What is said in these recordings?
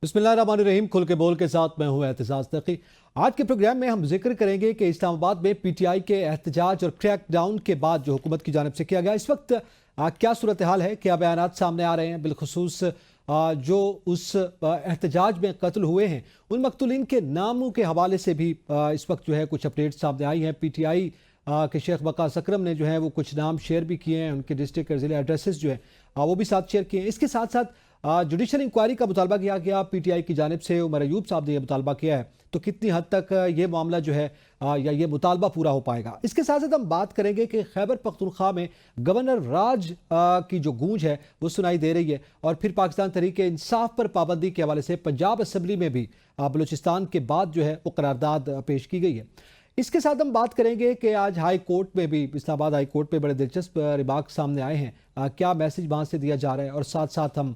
बिस्मिल्लाहिर्रहमानिर्रहीम। खुल के बोल के साथ मैं हूं एहतिजाज तकी। आज के प्रोग्राम में हम जिक्र करेंगे कि इस्लामाबाद में पीटीआई के एहतजाज और क्रैकडाउन के बाद जो हुकूमत की जानिब से किया गया, इस वक्त क्या सूरत हाल है, क्या बयानात सामने आ रहे हैं। बिलखुसूस जो उस एहतजाज में कत्ल हुए हैं उन मकतूलीन के नामों के हवाले से भी इस वक्त जो है कुछ अपडेट सामने आई हैं। पीटीआई के शेख वकास अकरम ने जो है वो कुछ नाम शेयर भी किए हैं, उनके डिस्ट्रिक्ट जिले एड्रेसेस जो है वो भी साथ शेयर किए हैं। इसके साथ साथ जुडिशल इंक्वायरी का मुतालबा किया गया पीटीआई की जानिब से। उमर अयूब साहब ने यह मुतालबा किया है, तो कितनी हद तक ये मामला जो है या ये मुतालबा पूरा हो पाएगा। इसके साथ साथ हम बात करेंगे कि खैबर पख्तूनख्वा में गवर्नर राज की जो गूंज है वो सुनाई दे रही है, और फिर पाकिस्तान तहरीक इंसाफ पर पाबंदी के हवाले से पंजाब असम्बली में भी बलूचिस्तान के बाद जो है वो करारदाद पेश की गई है। इसके साथ हम बात करेंगे कि आज हाई कोर्ट में भी, इस्लामाबाद हाई कोर्ट में बड़े दिलचस्प रिमार्क सामने आए हैं, क्या मैसेज वहाँ से दिया जा रहा है। और साथ साथ हम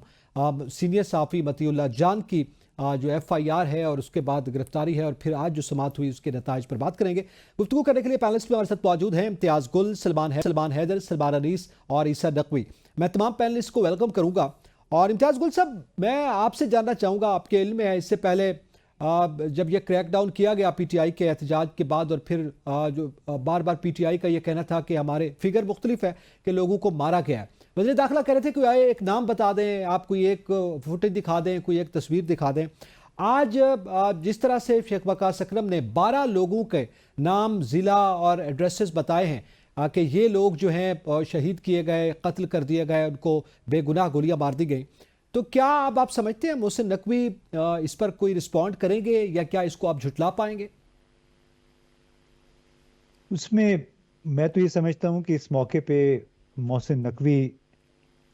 सीनियर साफ़ी मतीउल्लाह जान की जो एफआईआर है और उसके बाद गिरफ्तारी है और फिर आज जो समात हुई उसके नताइज पर बात करेंगे। गुफ्तगू करने के लिए पैनलिस्ट में हमारे साथ मौजूद हैं इम्तियाज़ गुल, सलमान हैदर, सलमान अनीस और ईसा नकवी। मैं तमाम पैनलिस्ट को वेलकम करूँगा। और इम्तियाज़ गुल साहब, मैं आपसे जानना चाहूँगा, आपके इल्म में है इससे पहले जब यह क्रैकडाउन किया गया पीटीआई के एहतजाज के बाद, और फिर जो बार बार पीटीआई का यह कहना था कि हमारे फिगर मुख्तलिफ है कि लोगों को मारा गया है। वज़ीर दाखिला कह रहे थे कि आए एक नाम बता दें, आप कोई एक फुटेज दिखा दें, कोई एक तस्वीर दिखा दें। आज जिस तरह से शेख वकास अकरम ने 12 लोगों के नाम, ज़िला और एड्रेसेस बताए हैं कि ये लोग जो हैं शहीद किए गए, कत्ल कर दिए गए, उनको बेगुनाह गोलियां मार दी गई, तो क्या अब आप समझते हैं मोहसिन नकवी इस पर कोई रिस्पॉन्ड करेंगे या क्या इसको आप झुटला पाएंगे? उसमें मैं तो ये समझता हूँ कि इस मौके पे मोहसिन नकवी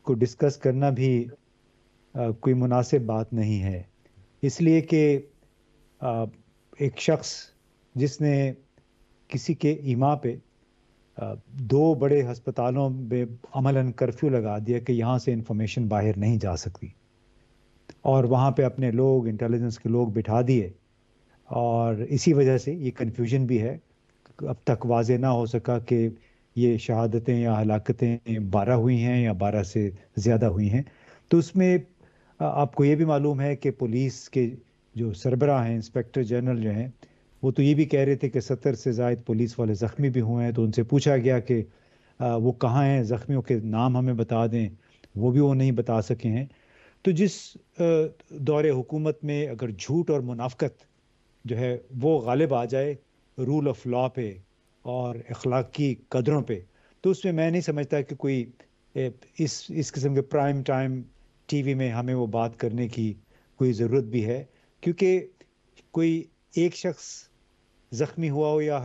को डिस्कस करना भी कोई मुनासिब बात नहीं है, इसलिए कि एक शख्स जिसने किसी के ईमा पे दो बड़े हस्पतालों में अमलन कर्फ्यू लगा दिया कि यहाँ से इंफॉर्मेशन बाहर नहीं जा सकती, और वहाँ पे अपने लोग, इंटेलिजेंस के लोग बिठा दिए, और इसी वजह से ये कन्फ्यूजन भी है। अब तक वाजे ना हो सका कि ये शहादतें या हलाकतें 12 हुई हैं या 12 से ज़्यादा हुई हैं। तो उसमें आपको ये भी मालूम है कि पुलिस के जो सरबराह हैं, इंस्पेक्टर जनरल जो हैं, वो तो ये भी कह रहे थे कि 70 से ज़ायद पुलिस वाले ज़ख्मी भी हुए हैं। तो उनसे पूछा गया कि वो कहाँ हैं, ज़ख्मियों के नाम हमें बता दें, वो नहीं बता सके हैं। तो जिस दौरे हुकूमत में अगर झूठ और मुनाफकत जो है वो गालिब आ जाए रूल ऑफ लॉ पे और अखलाकी कदरों पे, तो उसमें मैं नहीं समझता कि कोई इस किस्म के प्राइम टाइम टीवी में हमें वो बात करने की कोई ज़रूरत भी है, क्योंकि कोई एक शख्स ज़ख्मी हुआ हो या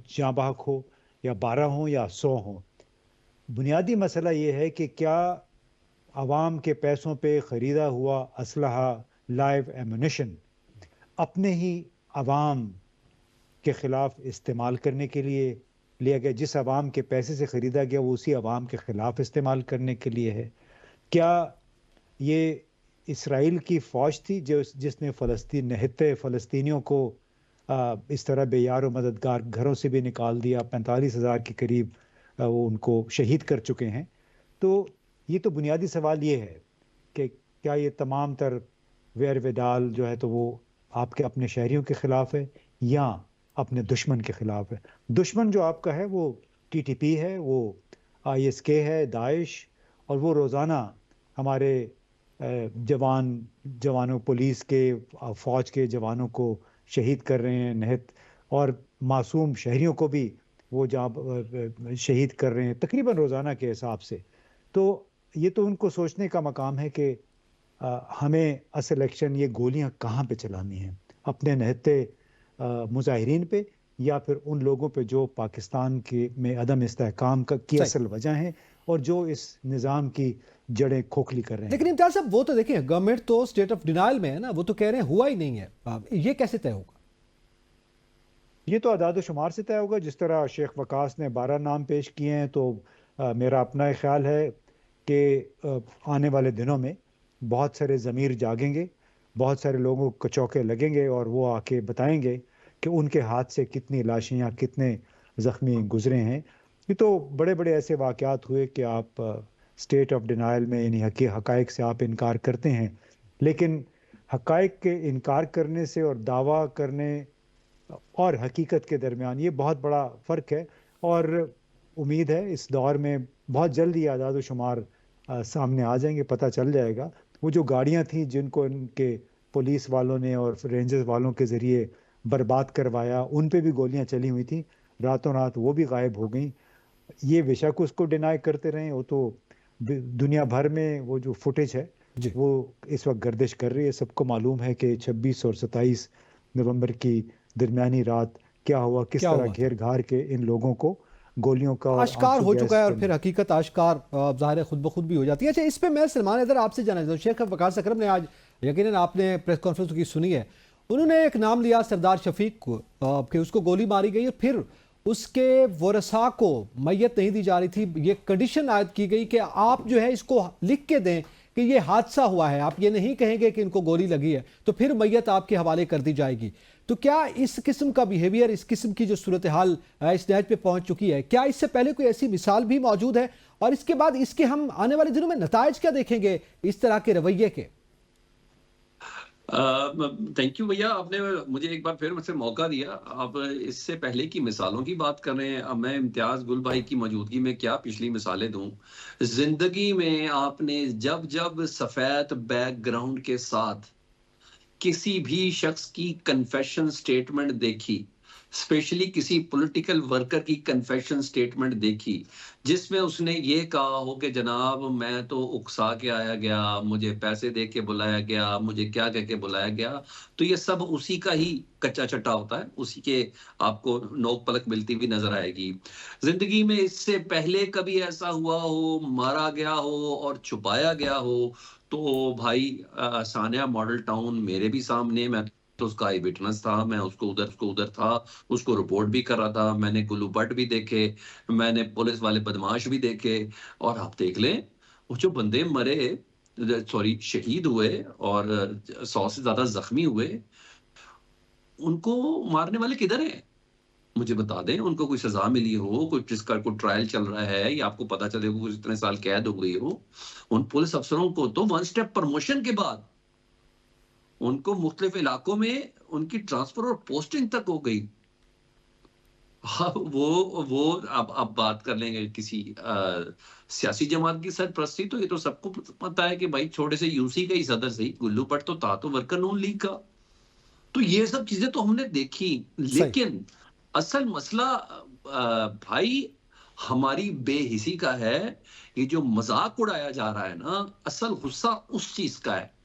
जाँ बहक हो, या 12 हो या 100 हो, बुनियादी मसला ये है कि क्या आवाम के पैसों पे ख़रीदा हुआ असलहा, लाइव एमुनिशन अपने ही आवाम के ख़िलाफ़ इस्तेमाल करने के लिए लिया गया? जिस आवाम के पैसे से ख़रीदा गया वो उसी आवाम के ख़िलाफ़ इस्तेमाल करने के लिए है? क्या ये इसराइल की फ़ौज थी जिसने फ़लस्तीन निहत्ते फ़लस्तीनियों को इस तरह बेयार व मददगार घरों से भी निकाल दिया? 45,000 के करीब वो उनको शहीद कर चुके हैं। तो ये तो बुनियादी सवाल ये है कि क्या ये तमाम तर वेर विडाल जो है तो वो आपके अपने शहरियों के ख़िलाफ़ है या अपने दुश्मन के ख़िलाफ़ है? दुश्मन जो आपका है वो टीटीपी है, वो आईएसके है, दाइश, और वो रोज़ाना हमारे जवानों, पुलिस के, फ़ौज के जवानों को शहीद कर रहे हैं, निहत, और मासूम शहरियों को भी वो जहाँ शहीद कर रहे हैं तकरीबन रोज़ाना के हिसाब से। तो ये तो उनको सोचने का मकाम है कि हमें असल एक्शन ये गोलियां कहाँ पे चलानी हैं, अपने निहत्ते मुजाहिरीन पे या फिर उन लोगों पे जो पाकिस्तान के में अदम इस्तेहकाम की असल वजह है और जो इस निज़ाम की जड़ें खोखली कर रहे हैं। लेकिन इम्तियाज साहब, वो तो देखिए गवर्नमेंट तो स्टेट ऑफ डिनाइल में है ना, वो तो कह रहे हैं हुआ ही नहीं है। ये कैसे तय होगा? ये तो अदाद शुमार से तय होगा। जिस तरह शेख वकास ने 12 नाम पेश किए हैं, तो मेरा अपना ख्याल है कि आने वाले दिनों में बहुत सारे ज़मीर जागेंगे, बहुत सारे लोगों को चौके लगेंगे और वो आके बताएंगे कि उनके हाथ से कितनी लाशें या कितने ज़ख्मी गुजरे हैं। ये तो बड़े बड़े ऐसे वाक़यात हुए कि आप स्टेट ऑफ डिनाइल में, यानी हक़ाइक़ से आप इनकार करते हैं, लेकिन हकायक के इनकार करने से और दावा करने और हकीकत के दरमियान ये बहुत बड़ा फ़र्क है। और उम्मीद है इस दौर में बहुत जल्द ये आदाद व शुमार सामने आ जाएंगे, पता चल जाएगा। वो जो गाड़ियां थी जिनको इनके पुलिस वालों ने और रेंजर्स वालों के ज़रिए बर्बाद करवाया, उन पे भी गोलियां चली हुई थी, रातों रात वो भी गायब हो गई। ये बेशक उसको डिनाई करते रहे, वो तो दुनिया भर में वो जो फुटेज है जी। वो इस वक्त गर्दिश कर रही है। सबको मालूम है कि 26 और 27 नवंबर की दरमियानी रात क्या हुआ, किस क्या तरह हुआ था? घेर घार के इन लोगों को गोलियों का और आश्कार आंसू हो चुका गैस है और के। फिर हकीकत आश्कार ज़ाहिर है खुद ब खुद भी हो जाती है। अच्छा, इस पे मैं सलमान इधर आपसे जानना चाहता हूँ। शेख वकास अकरम ने आज, यकीनन आपने प्रेस कॉन्फ्रेंस की सुनी है, उन्होंने एक नाम लिया सरदार शफीक को कि उसको गोली मारी गई और फिर उसके वरसा को मैयत नहीं दी जा रही थी। ये कंडीशन आयद की गई कि आप जो है इसको लिख के दें कि ये हादसा हुआ है, आप ये नहीं कहेंगे कि इनको गोली लगी है, तो फिर मैयत आपके हवाले कर दी जाएगी। तो क्या इस किस्म का बिहेवियर, इस किस्म की जो सूरत हाल इस नहज पे पहुंच चुकी है, क्या इससे पहले कोई ऐसी मिसाल भी मौजूद है? और इसके बाद इसके हम आने वाले दिनों में नतायज क्या देखेंगे इस तरह के रवैये के? थैंक यू भैया, आपने मुझे एक बार फिर मुझसे मौका दिया। आप इससे पहले की मिसालों की बात कर रहे हैं, अब मैं इम्तियाज गुल भाई की मौजूदगी में क्या पिछली मिसालें दूं। जिंदगी में आपने जब जब सफेद बैकग्राउंड के साथ किसी भी शख्स की कन्फेशन स्टेटमेंट देखी, स्पेशली किसी पॉलिटिकल वर्कर की कन्फेशन स्टेटमेंट देखी, जिसमें उसने ये कहा हो कि जनाब मैं तो उकसा के आया गया, मुझे पैसे दे के बुलाया गया, मुझे क्या कह के बुलाया गया, तो ये सब उसी का ही कच्चा चट्टा होता है, उसी के आपको नोक पलक मिलती हुई नजर आएगी। जिंदगी में इससे पहले कभी ऐसा हुआ हो, मारा गया हो और छुपाया गया हो, तो भाई सानिया मॉडल टाउन मेरे भी सामने, मैं तो उसका आई विटनेस था, मैं उसको उधर था, उसको रिपोर्ट भी कर रहा था, मैंने गुल्लू भट्ट भी देखे, मैंने पुलिस वाले बदमाश भी देखे। और आप देख लें, वो जो बंदे मरे, सॉरी शहीद हुए और 100 से ज्यादा जख्मी हुए, उनको मारने वाले किधर हैं? मुझे बता दें, उनको कोई सजा मिली हो, कोई जिसका कोई ट्रायल चल रहा है, या आपको पता चले कुछ इतने साल कैद हो गई हो, उन पुलिस अफसरों को तो वन स्टेप प्रमोशन के बाद उनको मुख्तलिफ इलाकों में उनकी ट्रांसफर और पोस्टिंग तक हो गई। हाँ, वो अब बात कर लेंगे किसी सियासी जमात की सरपरस्ती, तो ये तो सबको पता है कि भाई छोटे से यूसी का ही सदर सही, गुल्लू भट्ट तो था तो वर्कर नून लीग का। तो ये सब चीजें तो हमने देखी, सही। लेकिन असल मसला भाई हमारी बेहिसी का है। ये जो मजाक उड़ाया जा रहा है ना, असल गुस्सा उस चीज का है।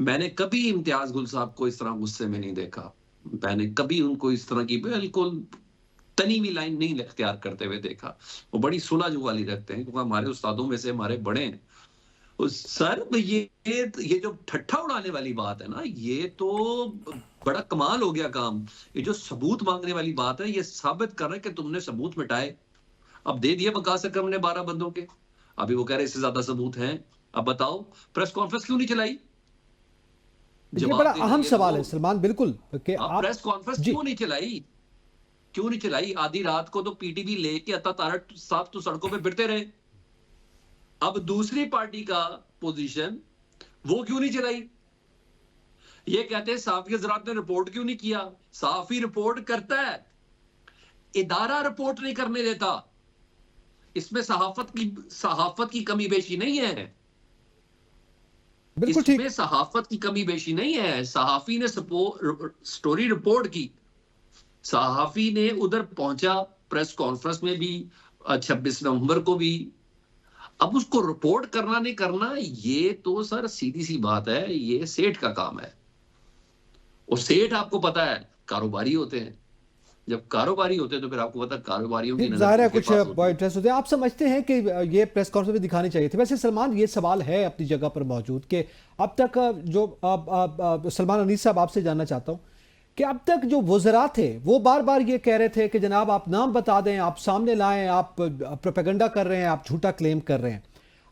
मैंने कभी इम्तियाज गुल साहब को इस तरह गुस्से में नहीं देखा, मैंने कभी उनको इस तरह की बिल्कुल तनी हुई लाइन नहीं इख्तियार करते हुए देखा। वो बड़ी सुलह जुगाली रखते हैं, क्योंकि हमारे उस्तादों में से हमारे बड़े हैं। सर ये जो ठट्ठा उड़ाने वाली बात है ना, ये तो बड़ा कमाल हो गया काम। ये जो सबूत मांगने वाली बात है, ये साबित कर रहे हैं कि तुमने सबूत मिटाए। अब दे दिए वकास अकरम ने 12 बंदों के, अभी वो कह रहे इससे ज्यादा सबूत हैं। अब बताओ प्रेस कॉन्फ्रेंस क्यों नहीं चलाई? ये बड़ा जवाब देना अहम ये सवाल है दो। सलमान, बिल्कुल, कि आप आप। प्रेस कॉन्फ्रेंस जी। क्यों नहीं चलाई? क्यों नहीं चलाई? आधी रात को तो पीटीवी लेके अता तारा साहब तो सड़कों पे फिरते रहे। अब दूसरी पार्टी का पोजीशन, वो क्यों नहीं चलाई? ये कहते हैं सहाफी हजरात ने रिपोर्ट क्यों नहीं किया? सहाफी रिपोर्ट करता है, इदारा रिपोर्ट नहीं करने देता। इसमें सहाफत की कमी बेशी नहीं है, बिल्कुल ठीक। इसमें सहाफत की कमी बेशी नहीं है। सहाफी ने स्टोरी रिपोर्ट की, सहाफी ने उधर पहुंचा, प्रेस कॉन्फ्रेंस में भी 26 नवंबर को भी। अब उसको रिपोर्ट करना नहीं करना, ये तो सर सीधी सी बात है, ये सेठ का काम है। और सेठ आपको पता है कारोबारी होते हैं, जब कारोबारी होते हैं तो फिर आपको पता है कारोबारियों की फिर नजर जाहिर है किसके कुछ पास होती है। इंटरेस्ट होते हैं। आप समझते हैं कि ये प्रेस कॉन्फ्रेंस में दिखानी चाहिए थी? वैसे सलमान, ये सवाल है अपनी जगह पर मौजूद कि अब तक जो सलमान अनीस साहब, आपसे जानना चाहता हूं कि अब तक जो वज़रा थे वो बार बार ये कह रहे थे कि जनाब आप नाम बता दें, आप सामने लाएं, आप प्रोपेगेंडा कर रहे हैं, आप झूठा क्लेम कर रहे हैं।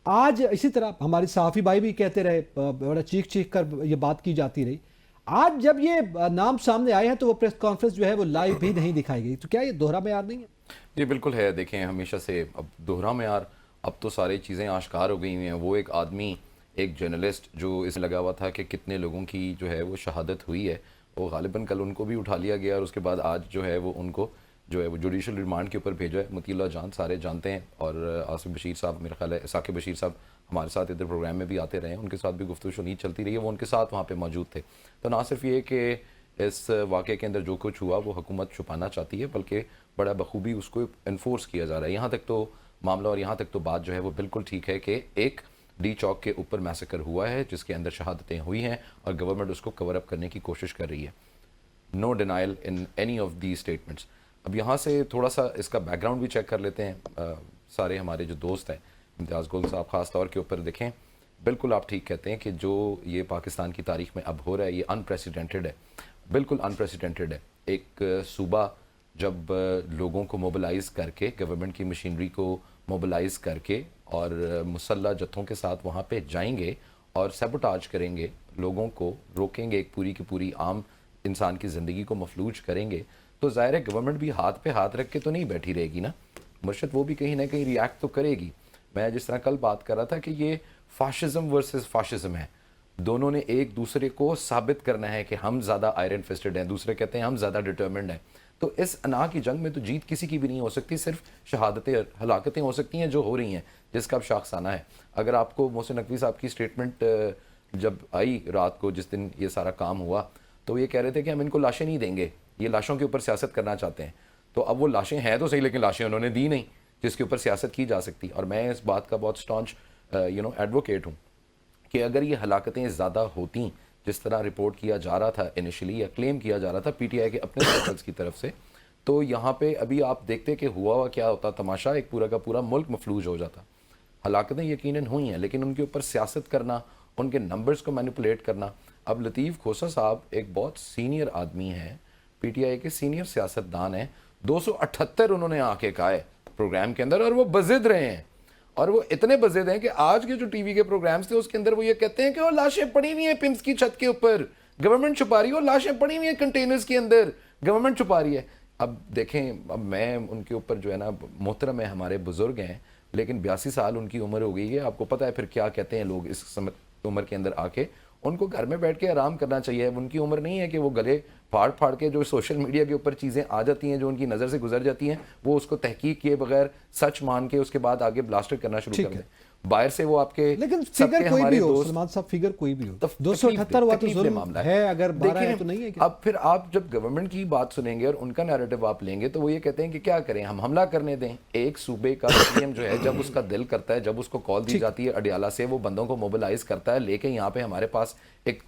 आज इसी तरह हमारे सहाफ़ी भाई भी कहते रहे, बड़ा चीख चीख कर ये बात की जाती रही। आज जब ये नाम सामने आए हैं तो वो प्रेस कॉन्फ्रेंस जो है वो लाइव भी नहीं दिखाई गई, तो क्या ये दोहरा मेयार नहीं है? जी बिल्कुल है। देखें, हमेशा से अब दोहरा मेयार, अब तो सारी चीज़ें आश्कार हो गई हुई हैं। वो एक आदमी एक जर्नलिस्ट जो इस लगा हुआ था कि कितने लोगों की जो है वो शहादत हुई है, वो गालिबन कल उनको भी उठा लिया गया और उसके बाद आज जो है वो उनको जो है वो जुडिशल रिमांड के ऊपर भेजा है। मतीउल्लाह जान सारे जानते हैं, और आसिफ बशीर साहब, मेरा ख्याल है साकिब बशीर साहब हमारे साथ इधर प्रोग्राम में भी आते रहे हैं, उनके साथ भी गुफ्तगू शुनीद चलती रही है, वो उनके साथ वहाँ पे मौजूद थे। तो ना सिर्फ ये कि इस वाक़े के अंदर जो कुछ हुआ वो हुकूमत छुपाना चाहती है, बल्कि बड़ा बखूबी उसको इन्फोर्स किया जा रहा है। यहाँ तक तो मामला और यहाँ तक तो बात जो है वो बिल्कुल ठीक है कि एक डी चौक के ऊपर मैसेकर हुआ है जिसके अंदर शहादतें हुई हैं और गवर्नमेंट उसको कवर अप करने की कोशिश कर रही है। No denial in any of the statements. अब यहाँ से थोड़ा सा इसका बैकग्राउंड भी चेक कर लेते हैं। सारे हमारे जो दोस्त हैं, इम्तियाज़ गुल साहब ख़ास तौर के ऊपर देखें, बिल्कुल आप ठीक कहते हैं कि जो ये पाकिस्तान की तारीख में अब हो रहा है ये अनप्रेसिडेंटेड है, बिल्कुल अनप्रेसिडेंटेड है। एक सूबा जब लोगों को मोबिलाइज़ करके, गवर्नमेंट की मशीनरी को मोबिलाइज़ करके और मुसल्ला जत्थों के साथ वहाँ पे जाएंगे और सैबोटाज करेंगे, लोगों को रोकेंगे, एक पूरी की पूरी आम इंसान की ज़िंदगी को मफलूज करेंगे, तो ज़ाहिर है गवर्नमेंट भी हाथ पे हाथ रख के तो नहीं बैठी रहेगी ना, मुर्शद वो भी कहीं ना कहीं रिएक्ट तो करेगी। मैं जिस तरह कल बात कर रहा था कि ये फाशिज़म वर्सेस फाशिज़म है, दोनों ने एक दूसरे को साबित करना है कि हम ज़्यादा आयरन फिस्टेड हैं, दूसरे कहते हैं हम ज़्यादा डिटर्मिन्ड हैं। तो इस अना की जंग में तो जीत किसी की भी नहीं हो सकती, सिर्फ शहादतें, हलाकतें हो सकती हैं जो हो रही हैं, जिसका अब शाखसाना है। अगर आपको मोहसिन नकवी साहब की स्टेटमेंट जब आई रात को, जिस दिन ये सारा काम हुआ, तो ये कह रहे थे कि हम इनको लाशें नहीं देंगे, ये लाशों के ऊपर सियासत करना चाहते हैं। तो अब वो लाशें हैं तो सही, लेकिन लाशें उन्होंने दी नहीं जिसके ऊपर सियासत की जा सकती। और मैं इस बात का बहुत स्टॉन्च एडवोकेट हूँ कि अगर ये हलाकतें ज़्यादा होती जिस तरह रिपोर्ट किया जा रहा था इनिशियली, या क्लेम किया जा रहा था पीटीआई के अपने सर्कल्स की तरफ से, तो यहाँ पे अभी आप देखते कि हुआ क्या होता तमाशा, एक पूरा का पूरा मुल्क मफलूज हो जाता। हलाकतें यकीनन हुई हैं, लेकिन उनके ऊपर सियासत करना, उनके नंबर्स को मैनिपुलेट करना। अब लतीफ़ खोसा साहब एक बहुत सीनियर आदमी हैं, पीटीआई के सीनियर सियासतदान हैं, 278 उन्होंने आके कहा है प्रोग्राम के अंदर, और वो बजिद रहे हैं, और वो इतने बजिद हैं कि आज के जो टीवी के प्रोग्राम्स थे उसके अंदर वो ये कहते हैं कि वो लाशें पड़ी हुई हैं पिम्स की छत के ऊपर, गवर्नमेंट छुपा रही है, और लाशें पड़ी हुई हैं कंटेनर्स के अंदर, गवर्नमेंट छुपा रही है। अब देखें, अब मैं उनके ऊपर जो है ना, मोहतरम है, हमारे बुजुर्ग हैं, लेकिन 82 साल उनकी उम्र हो गई है। आपको पता है फिर क्या कहते हैं लोग इस उम्र के अंदर आके, उनको घर में बैठ के आराम करना चाहिए। उनकी उम्र नहीं है कि वो गले फाड़ फाड़ के जो सोशल मीडिया के ऊपर चीज़ें आ जाती हैं, जो उनकी नज़र से गुजर जाती हैं, वो उसको तहकीक किए बगैर सच मान के उसके बाद आगे ब्लास्टर करना शुरू कर दें। बाहर से वो आपके, लेकिन फिगर कोई भी हो सलमान साहब, फिगर कोई भी हो, 278 हुआ तो जुल्म मामला है, अगर 12 है तो नहीं है क्या? अब फिर आप जब गवर्नमेंट की बात सुनेंगे और उनका नैरेटिव आप लेंगे, तो वो ये कहते हैं कि क्या करें, हम हमला करने दें। एक सूबे का सीएम जो है, जब उसका दिल करता है, जब उसको कॉल दी जाती है अडियाला से, वो बंदों को मोबिलाइज करता है, लेके यहाँ पे हमारे पास एक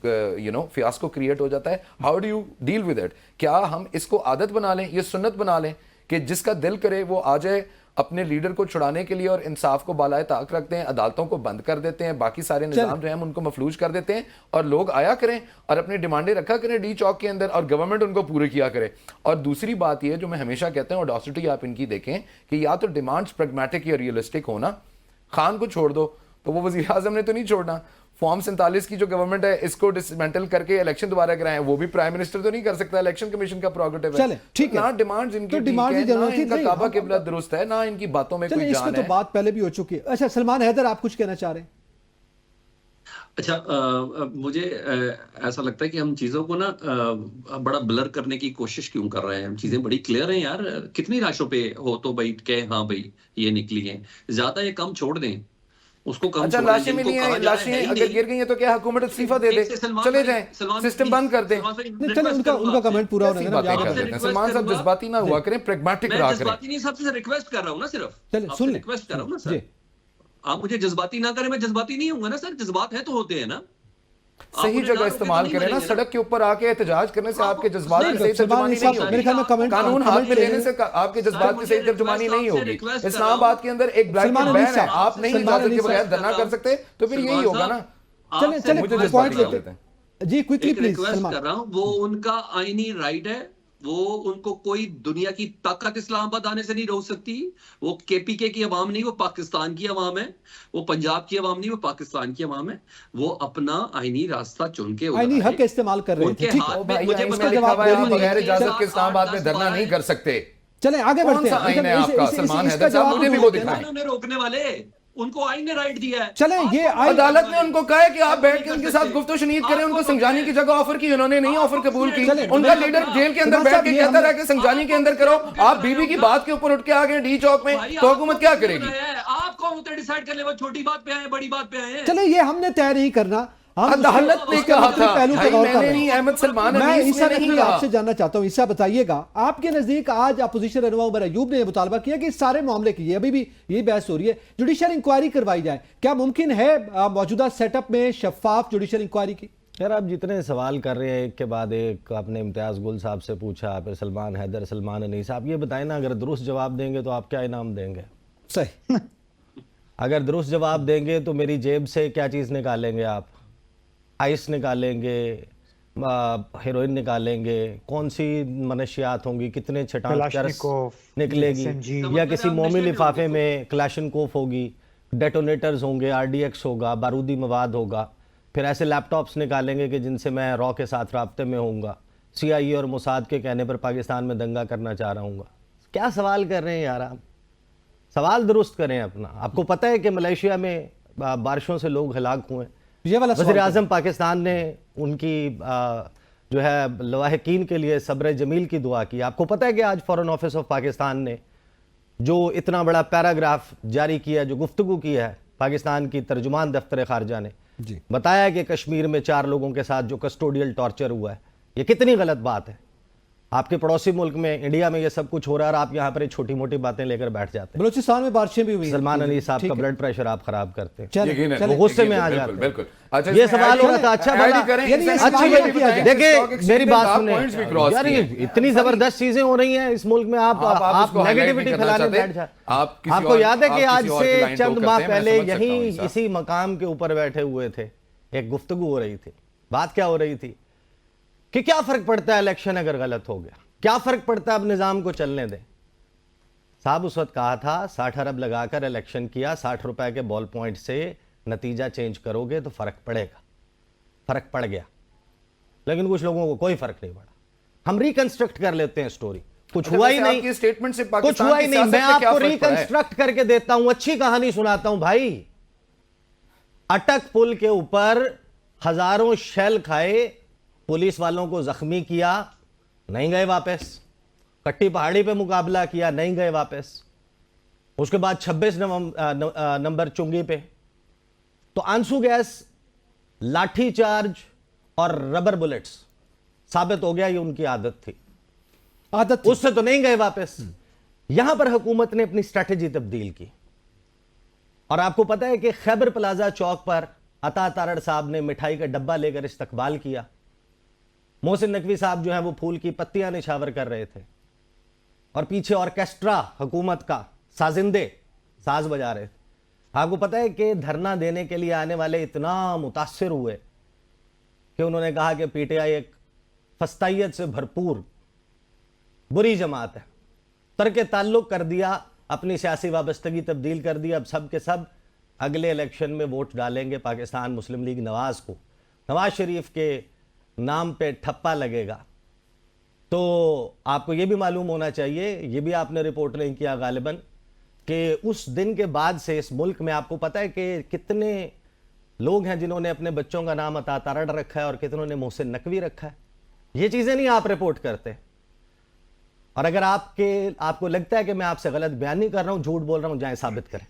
फियास्को क्रिएट हो जाता है। How do you deal with it? क्या हम इसको आदत बना लें, ये सुन्नत बना लें कि जिसका दिल करे वो आ जाए अपने लीडर को छुड़ाने के लिए, और इंसाफ को बालाए ताक रखते हैं, अदालतों को बंद कर देते हैं, बाकी सारे निजाम जो है उनको मफलूज कर देते हैं, और लोग आया करें और अपनी डिमांडें रखा करें डी चौक के अंदर, और गवर्नमेंट उनको पूरे किया करे। और दूसरी बात यह जो मैं हमेशा कहता हूँ, ऑडेसिटी आप इनकी देखें कि या तो डिमांड्स प्रैग्मेटिक या रियलिस्टिक होना। खान को छोड़ दो, तो वो वज़ीर आज़म ने तो नहीं छोड़ना। फॉर्म 47 की जो गवर्नमेंट है, इसको डिसमेंटल करके इलेक्शन दोबारा कराएं, वो भी प्राइम मिनिस्टर तो नहीं कर सकता, इलेक्शन कमीशन का प्रोगेटिव है। ठीक है, ना डिमांड्स इनकी, तो डिमांड की जरूरत इनका काबा किबला दुरुस्त है, ना इनकी बातों में कोई जान है। तो बात पहले भी हो चुकी है। अच्छा सलमान हैदर, आप कुछ कहना चाह रहे हैं? अच्छा, मुझे ऐसा लगता है कि हम चीजों को ना बड़ा ब्लर करने की कोशिश क्यों कर रहे हैं। हम चीजें बड़ी क्लियर हैं यार। कितनी लाशों पे हो तो भाई के हाँ भाई ये निकली हैं, ज्यादा ये कम छोड़ दें, उसको कम। अच्छा, लाशें मिली हैं, लाशें अगर गिर गई हैं तो क्या हुकूमत इस्तीफा दे दे, चले जाएं, सिस्टम बंद कर दें। चलो उनका कमेंट पूरा होने देना। सलमान साहब जज्बाती ना हुआ करें, प्रैग्मेटिक रहा करें। जज्बाती नहीं, सबसे रिक्वेस्ट कर रहा हूं ना, सिर्फ चलिए सुन ले, रिक्वेस्ट कर रहा हूं ना सर, आप मुझे जज्बाती ना करें। मैं जज्बाती नहीं हूंगा ना सर, जज्बात है तो होते हैं ना। सही जगह इस्तेमाल करें ना, सड़क के ऊपर आके एहतजाज करने से आपके जज्बात की सही तर्जुमानी नहीं होगी। कानून हाथ में लेने से आपके जज्बात की सही तर्जुमानी नहीं होगी। इस्लामाबाद के अंदर एक ब्लैक बैन है, आप नहीं इजाजत के बगैर धरना कर सकते, तो फिर यही होगा ना। चले मुझे जज्बाती कर देते हैं जी, क्विकली प्लीज। रिक्वेस्ट कर रहा हूं, वो उनका आईनी राइट है, वो उनको कोई दुनिया की ताकत इस्लामाबाद आने से नहीं रोक सकती। वो केपीके की अवाम नहीं, वो पाकिस्तान की अवाम है। वो पंजाब की अवाम नहीं, वो पाकिस्तान की अवाम है। वो अपना आईनी रास्ता चुन के आईनी हक इस्तेमाल कर रहे थे। मुझे बगैर इजाजत के इस्लामाबाद में धरना नहीं कर सकते। चले आगे बढ़ते हैं। आपका सलमान हैदर साहब, मुझे भी वो दिखाएं। रोकने वाले उनको आइन ने राइट दिया है। चले ये अदालत ने उनको कहा है कि आप बैठ के उनके साथ गुफ्तगू शनीद करें, उनको संजानी की जगह ऑफर की, उन्होंने नहीं ऑफर कबूल की। उनका लीडर जेल के अंदर बैठ के कहता रहा कि संजानी के अंदर करो, आप बीबी की बात के ऊपर उठ के आ गए डी चौक में, तो हुकूमत क्या करेगी? आप कौन होते डिसाइड करने वो छोटी बात पे आए बड़ी बात पे आए? चले ये हमने तय नहीं करना, अदालत ने कहा था, पहलू पे गौर कर रहे हैं। नहीं अहमद सलमान मैं अनीस ईसा ने नहीं नकवी कहा। आपसे जानना चाहता हूं, ईसा बताइएगा आपके नजदीक आज अपोजिशन रहनुमा उमर अयूब ने यह मुतालबा किया कि इस सारे मामले की अभी भी यही बहस हो रही है, जुडिशियल इंक्वायरी करवाई जाए। क्या मुमकिन है मौजूदा सेटअप में शफाफ जुडिशियल इंक्वायरी की? यार आप जितने सवाल कर रहे हैं एक के बाद एक, आपने इम्तियाज़ गुल साहब से पूछा, फिर सलमान हैदर, सलमान अनीस, आप ये बताएं ना, अगर दुरुस्त जवाब देंगे तो आप क्या इनाम देंगे? सही। अगर दुरुस्त जवाब देंगे तो मेरी जेब से क्या चीज़ निकालेंगे आप? आइस निकालेंगे, हेरोइन निकालेंगे, कौन सी मनशियात होंगी, कितने छटाक चरस कलाशनिकोव, निकलेगी, SMG, या किसी मोमी लिफाफे में क्लाशनकोफ होगी, डेटोनेटर्स होंगे, RDX होगा, बारूदी मवाद होगा, फिर ऐसे लैपटॉप्स निकालेंगे कि जिनसे मैं रॉ के साथ राब्ते में होऊंगा, CIA और मोसाद के कहने पर पाकिस्तान में दंगा करना चाह रहा हूँ। क्या सवाल कर रहे हैं यार आप? सवाल दुरुस्त करें अपना। आपको पता है कि मलेशिया में बारिशों से लोग हलाक हुए, ये वाला वज़ीर आज़म पाकिस्तान ने उनकी जो है लवाहिकीन के लिए सब्र जमील की दुआ की। आपको पता है कि आज फॉरेन ऑफिस ऑफ पाकिस्तान ने जो इतना बड़ा पैराग्राफ जारी किया, जो गुफ्तगू की है पाकिस्तान की तर्जुमान दफ्तर खारजा ने जी बताया कि कश्मीर में 4 लोगों के साथ जो कस्टोडियल टॉर्चर हुआ है, ये कितनी गलत बात है। आपके पड़ोसी मुल्क में, इंडिया में ये सब कुछ हो रहा है और आप यहाँ पर छोटी मोटी बातें लेकर बैठ जाते हैं। बलूचिस्तान में बारिशें भी हुई हैं। सलमान अली साहब का ब्लड प्रेशर आप खराब करते हैं, चले, वो गुस्से में आ जाते हैं। बिल्कुल। अच्छा, ये इसमें सवाल ऐड हो रहा था, अच्छा ऐड भला, करें, यानी ये इसमें सवाल अच्छी किया जाए। देखिए मेरी बात आप सुने points भी cross यार, किए। इतनी जबरदस्त चीजें हो रही हैं इस मुल्क में, आप उसको highlight नेगेटिविटी नहीं करना फैलाने चाहते। बैठ जाए। आप किसी आपको और- याद है कि आप आज किसी और की से line चंद ड्रॉ माह करते हैं, मैं पहले समझ सकता हूँ यहीं ईसा। इसी मकाम के ऊपर बैठे हुए थे, एक गुफ्तगू हो रही थी। बात क्या हो रही थी कि क्या फर्क पड़ता है इलेक्शन अगर गलत हो गया, क्या फर्क पड़ता है, अब निजाम को चलने दें। साहब उस वक्त कहा था 60 अरब लगाकर इलेक्शन किया, 60 रुपए के बॉल पॉइंट से नतीजा चेंज करोगे तो फर्क पड़ेगा। फर्क पड़ गया, लेकिन कुछ लोगों को कोई फर्क नहीं पड़ा। हम रिकंस्ट्रक्ट कर लेते हैं स्टोरी, कुछ हुआ ही नहीं, आपकी स्टेटमेंट से कुछ पाकिस्तान हुआ की ही नहीं। सियासत मैं पे क्या आपको फर्क पड़ा है? रिकंस्ट्रक्ट करके देता हूं, अच्छी कहानी सुनाता हूं भाई। अटक पुल के ऊपर हजारों शेल खाए, पुलिस वालों को जख्मी किया, नहीं गए वापस। कट्टी पहाड़ी पे मुकाबला किया, नहीं गए वापस। उसके बाद 26 नंबर चुंगी पे तो आंसू गैस, लाठी चार्ज और रबर बुलेट्स साबित हो गया ये उनकी आदत थी, आदत थी। उससे तो नहीं गए वापस। यहां पर हुकूमत ने अपनी स्ट्रैटेजी तब्दील की, और आपको पता है कि खैबर प्लाजा चौक पर अता तारड़ साहब ने मिठाई का डब्बा लेकर इस्तकबाल किया। मोहसिन नकवी साहब जो है वो फूल की पत्तियां निछावर कर रहे थे, और पीछे ऑर्केस्ट्रा हुकूमत का साजिंदे साज बजा रहे थे। आपको पता है कि धरना देने के लिए आने वाले इतना मुतासिर हुए कि उन्होंने कहा कि पीटीआई एक फस्तायत से भरपूर बुरी जमात है, तर्क ताल्लुक कर दिया, अपनी सियासी वाबस्तगी तब्दील कर दी। अब सब के सब अगले इलेक्शन में वोट डालेंगे पाकिस्तान मुस्लिम लीग नवाज को, नवाज शरीफ के नाम पे ठप्पा लगेगा। तो आपको यह भी मालूम होना चाहिए, ये भी आपने रिपोर्ट नहीं किया गालिबन, कि उस दिन के बाद से इस मुल्क में आपको पता है कि कितने लोग हैं जिन्होंने अपने बच्चों का नाम अता तारड़ रखा है और कितनों ने मोहसिन नकवी रखा है। ये चीजें नहीं आप रिपोर्ट करते। और अगर आपको लगता है कि मैं आपसे गलत बयान नहीं कर रहा हूं, झूठ बोल रहा हूं, जाएं साबित करें।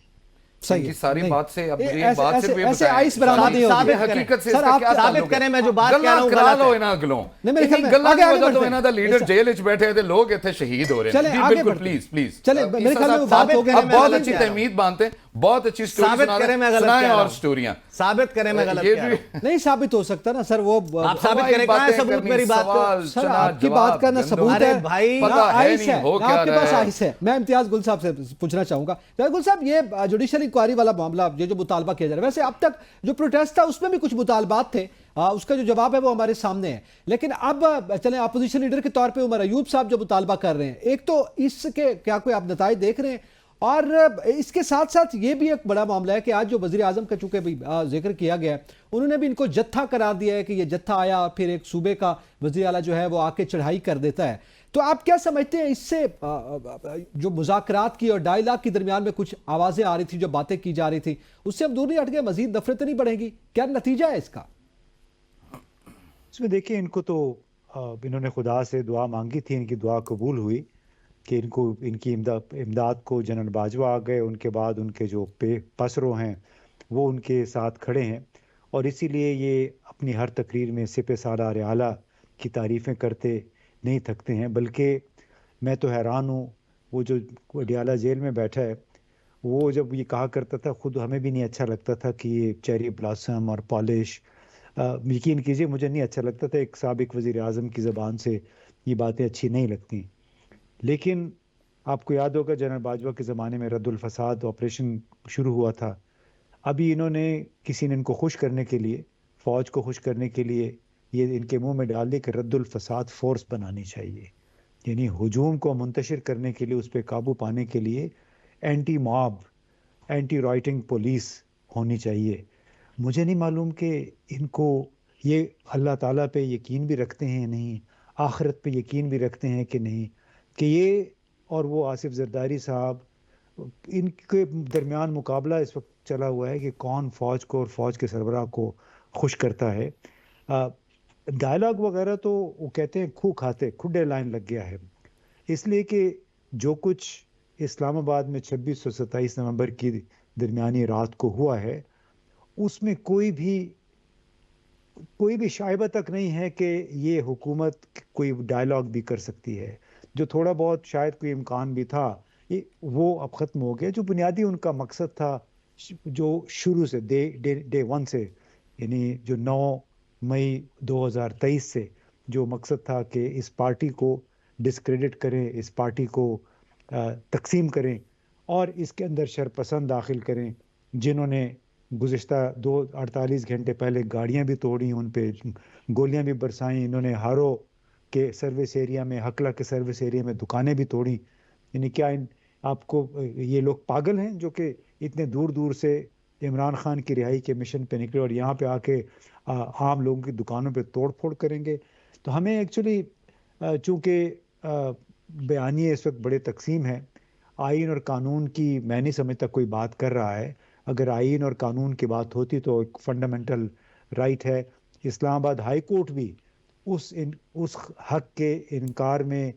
सही इनकी है। सारी नहीं। बात से अब ए- मुझे ऐसे- बात ऐसे- सिर्फ ये ऐसे बताएं, आइस बरामद नहीं होगी। साबित करें। हकीकत से सर, इसका आप क्या साबित ताल्लुक करें, है? मैं जो बात कह रहा हूं गल्ला गलत करा लो है। इना अगलों। नहीं, मेरे ख्याल में गल्ला आगे की आगे वजह तो बढ़ते इना हैं। दा लीडर ऐसा- जेल च बैठे थे, लोग इतने शहीद हो रहे चले, हैं। जी, आगे बिल्कुल, बढ़ते प्लीज प्लीज। चले, मेरे ख्याल में वो बात साबित हो गई। करें, अब मैं बहुत गलत अच्छी कह रहा हूं। तहमीद बांधते हैं, बहुत अच्छी स्टोरी साबित करें मैं गलत सुनाएं कह रहा और हूं। स्टोरियां। साबित करें मैं गलत ये कह रहा हूं। नहीं साबित हो सकता ना सर, वो आप साबित करें, कहां है सबूत मेरी बात का? सर आपकी बात का ना सबूत अरे है, भाई, ना पता है आइस नहीं है, हो ना क्या आपके रहा पास है। आइस है। मैं इम्तियाज गुल साहब से पूछना चाहूंगा, इम्तियाज गुल साहब, ये जुडिशियल इंक्वायरी वाला मामला, ये जो मुतालबा किया जा रहा है, वैसे अब तक जो प्रोटेस्ट था उसमें भी कुछ मुतालबात थे, उसका जो जवाब है वो हमारे सामने है। लेकिन अब चले अपोजिशन लीडर के तौर पे उमर अयूब साहब जो मुतालबा कर रहे हैं, एक तो इसके क्या कोई आप नताइज देख रहे हैं, और इसके साथ साथ ये भी एक बड़ा मामला है कि आज जो वजीर आजम का चूंकि भी जिक्र किया गया है, उन्होंने भी इनको जत्था करार दिया है कि ये जत्था आया फिर एक सूबे का वजीर आला जो है वो आके चढ़ाई कर देता है। तो आप क्या समझते हैं इससे जो मुज़ाकरात की और डायलॉग के दरमियान में कुछ आवाज़ें आ रही थी, जो बातें की जा रही थी, उससे हम दूर नहीं हट गए, मजीद नफरत नहीं बढ़ेगी? क्या नतीजा है इसका? इसमें देखिए, इनको तो इन्होंने खुदा से दुआ मांगी थी, इनकी दुआ कबूल हुई कि इनको इनकी इमदाद को जनरल बाजवा आ गए, उनके बाद उनके जो पसरो हैं वो उनके साथ खड़े हैं, और इसीलिए ये अपनी हर तकरीर में सिपह सालार आला की तारीफ़ें करते नहीं थकते हैं। बल्कि मैं तो हैरान हूँ, वो जो अडियाला जेल में बैठा है, वो जब ये कहा करता था, खुद हमें भी नहीं अच्छा लगता था कि ये चेरी ब्लॉसम और पॉलिश, यकीन कीजिए मुझे नहीं अच्छा लगता था, एक साबिक वज़ीर आज़म की ज़बान से ये बातें अच्छी नहीं लगती। लेकिन आपको याद होगा जनरल बाजवा के ज़माने में रद्दुल फसाद ऑपरेशन शुरू हुआ था। अभी इन्होंने, किसी ने इनको खुश करने के लिए, फ़ौज को खुश करने के लिए, ये इनके मुंह में डाल दिया कि रद्दुल फसाद फ़ोर्स बनानी चाहिए, यानी हुजूम को मुंतशिर करने के लिए, उस पर काबू पाने के लिए anti mob, anti writing police होनी चाहिए। मुझे नहीं मालूम कि इनको ये अल्लाह ताला पे यकीन भी रखते हैं नहीं, आखिरत पे यकीन भी रखते हैं कि नहीं, कि ये और वो आसिफ जरदारी साहब, इनके दरमियान मुकाबला इस वक्त चला हुआ है कि कौन फ़ौज को और फ़ौज के सरबराह को खुश करता है। डायलॉग वगैरह तो वो कहते हैं खूह खाते खुडे लाइन लग गया है, इसलिए कि जो कुछ इस्लामाबाद में 26 और 27 नवंबर की दरमियानी रात को हुआ है, उसमें कोई भी शायबा तक नहीं है कि ये हुकूमत कोई डायलॉग भी कर सकती है। जो थोड़ा बहुत शायद कोई इम्कान भी था, ये वो अब ख़त्म हो गया। जो बुनियादी उनका मकसद था, जो शुरू से डे वन से, यानी जो 9 मई 2023 से जो मकसद था कि इस पार्टी को डिस्क्रेडिट करें, इस पार्टी को तकसीम करें और इसके अंदर शरपसंद दाखिल करें, जिन्होंने गुज़िश्ता 48 घंटे पहले गाड़ियां भी तोड़ी, उन पे गोलियां भी बरसाई, इन्होंने हारो के सर्विस एरिया में, हकला के सर्विस एरिया में दुकानें भी तोड़ी। यानी क्या आपको ये लोग पागल हैं जो कि इतने दूर दूर से इमरान खान की रिहाई के मिशन पे निकले और यहाँ पे आके आम लोगों की दुकानों पे तोड़ फोड़ करेंगे? तो हमें एक्चुअली, चूँकि बयानिए इस वक्त बड़े तकसीम है, आइन और कानून की मैं नहीं समझता कोई बात कर रहा है। अगर आइन और कानून की बात होती तो एक फंडामेंटल राइट है। इस्लामाबाद हाई कोर्ट भी उस हक के इनकार में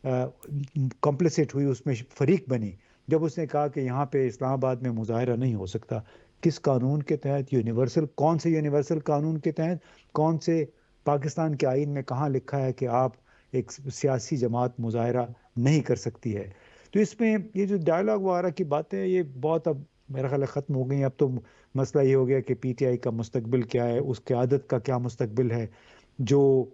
कॉम्प्लिसिट हुई, उसमें फरीक बनी, जब उसने कहा कि यहाँ पे इस्लामाबाद में मुजाहरा नहीं हो सकता। किस कानून के तहत? यूनिवर्सल, कौन से यूनिवर्सल कानून के तहत? कौन से पाकिस्तान के आइन में कहाँ लिखा है कि आप एक सियासी जमात मुजाहरा नहीं कर सकती है? तो इसमें ये जो डायलॉग वगैरह की बातें, ये बहुत अब मेरा ख्याल ख़त्म हो गई। अब तो मसला ये हो गया कि पीटीआई का मुस्तकबिल क्या है, उसके आदत का क्या मुस्तकबिल है, जो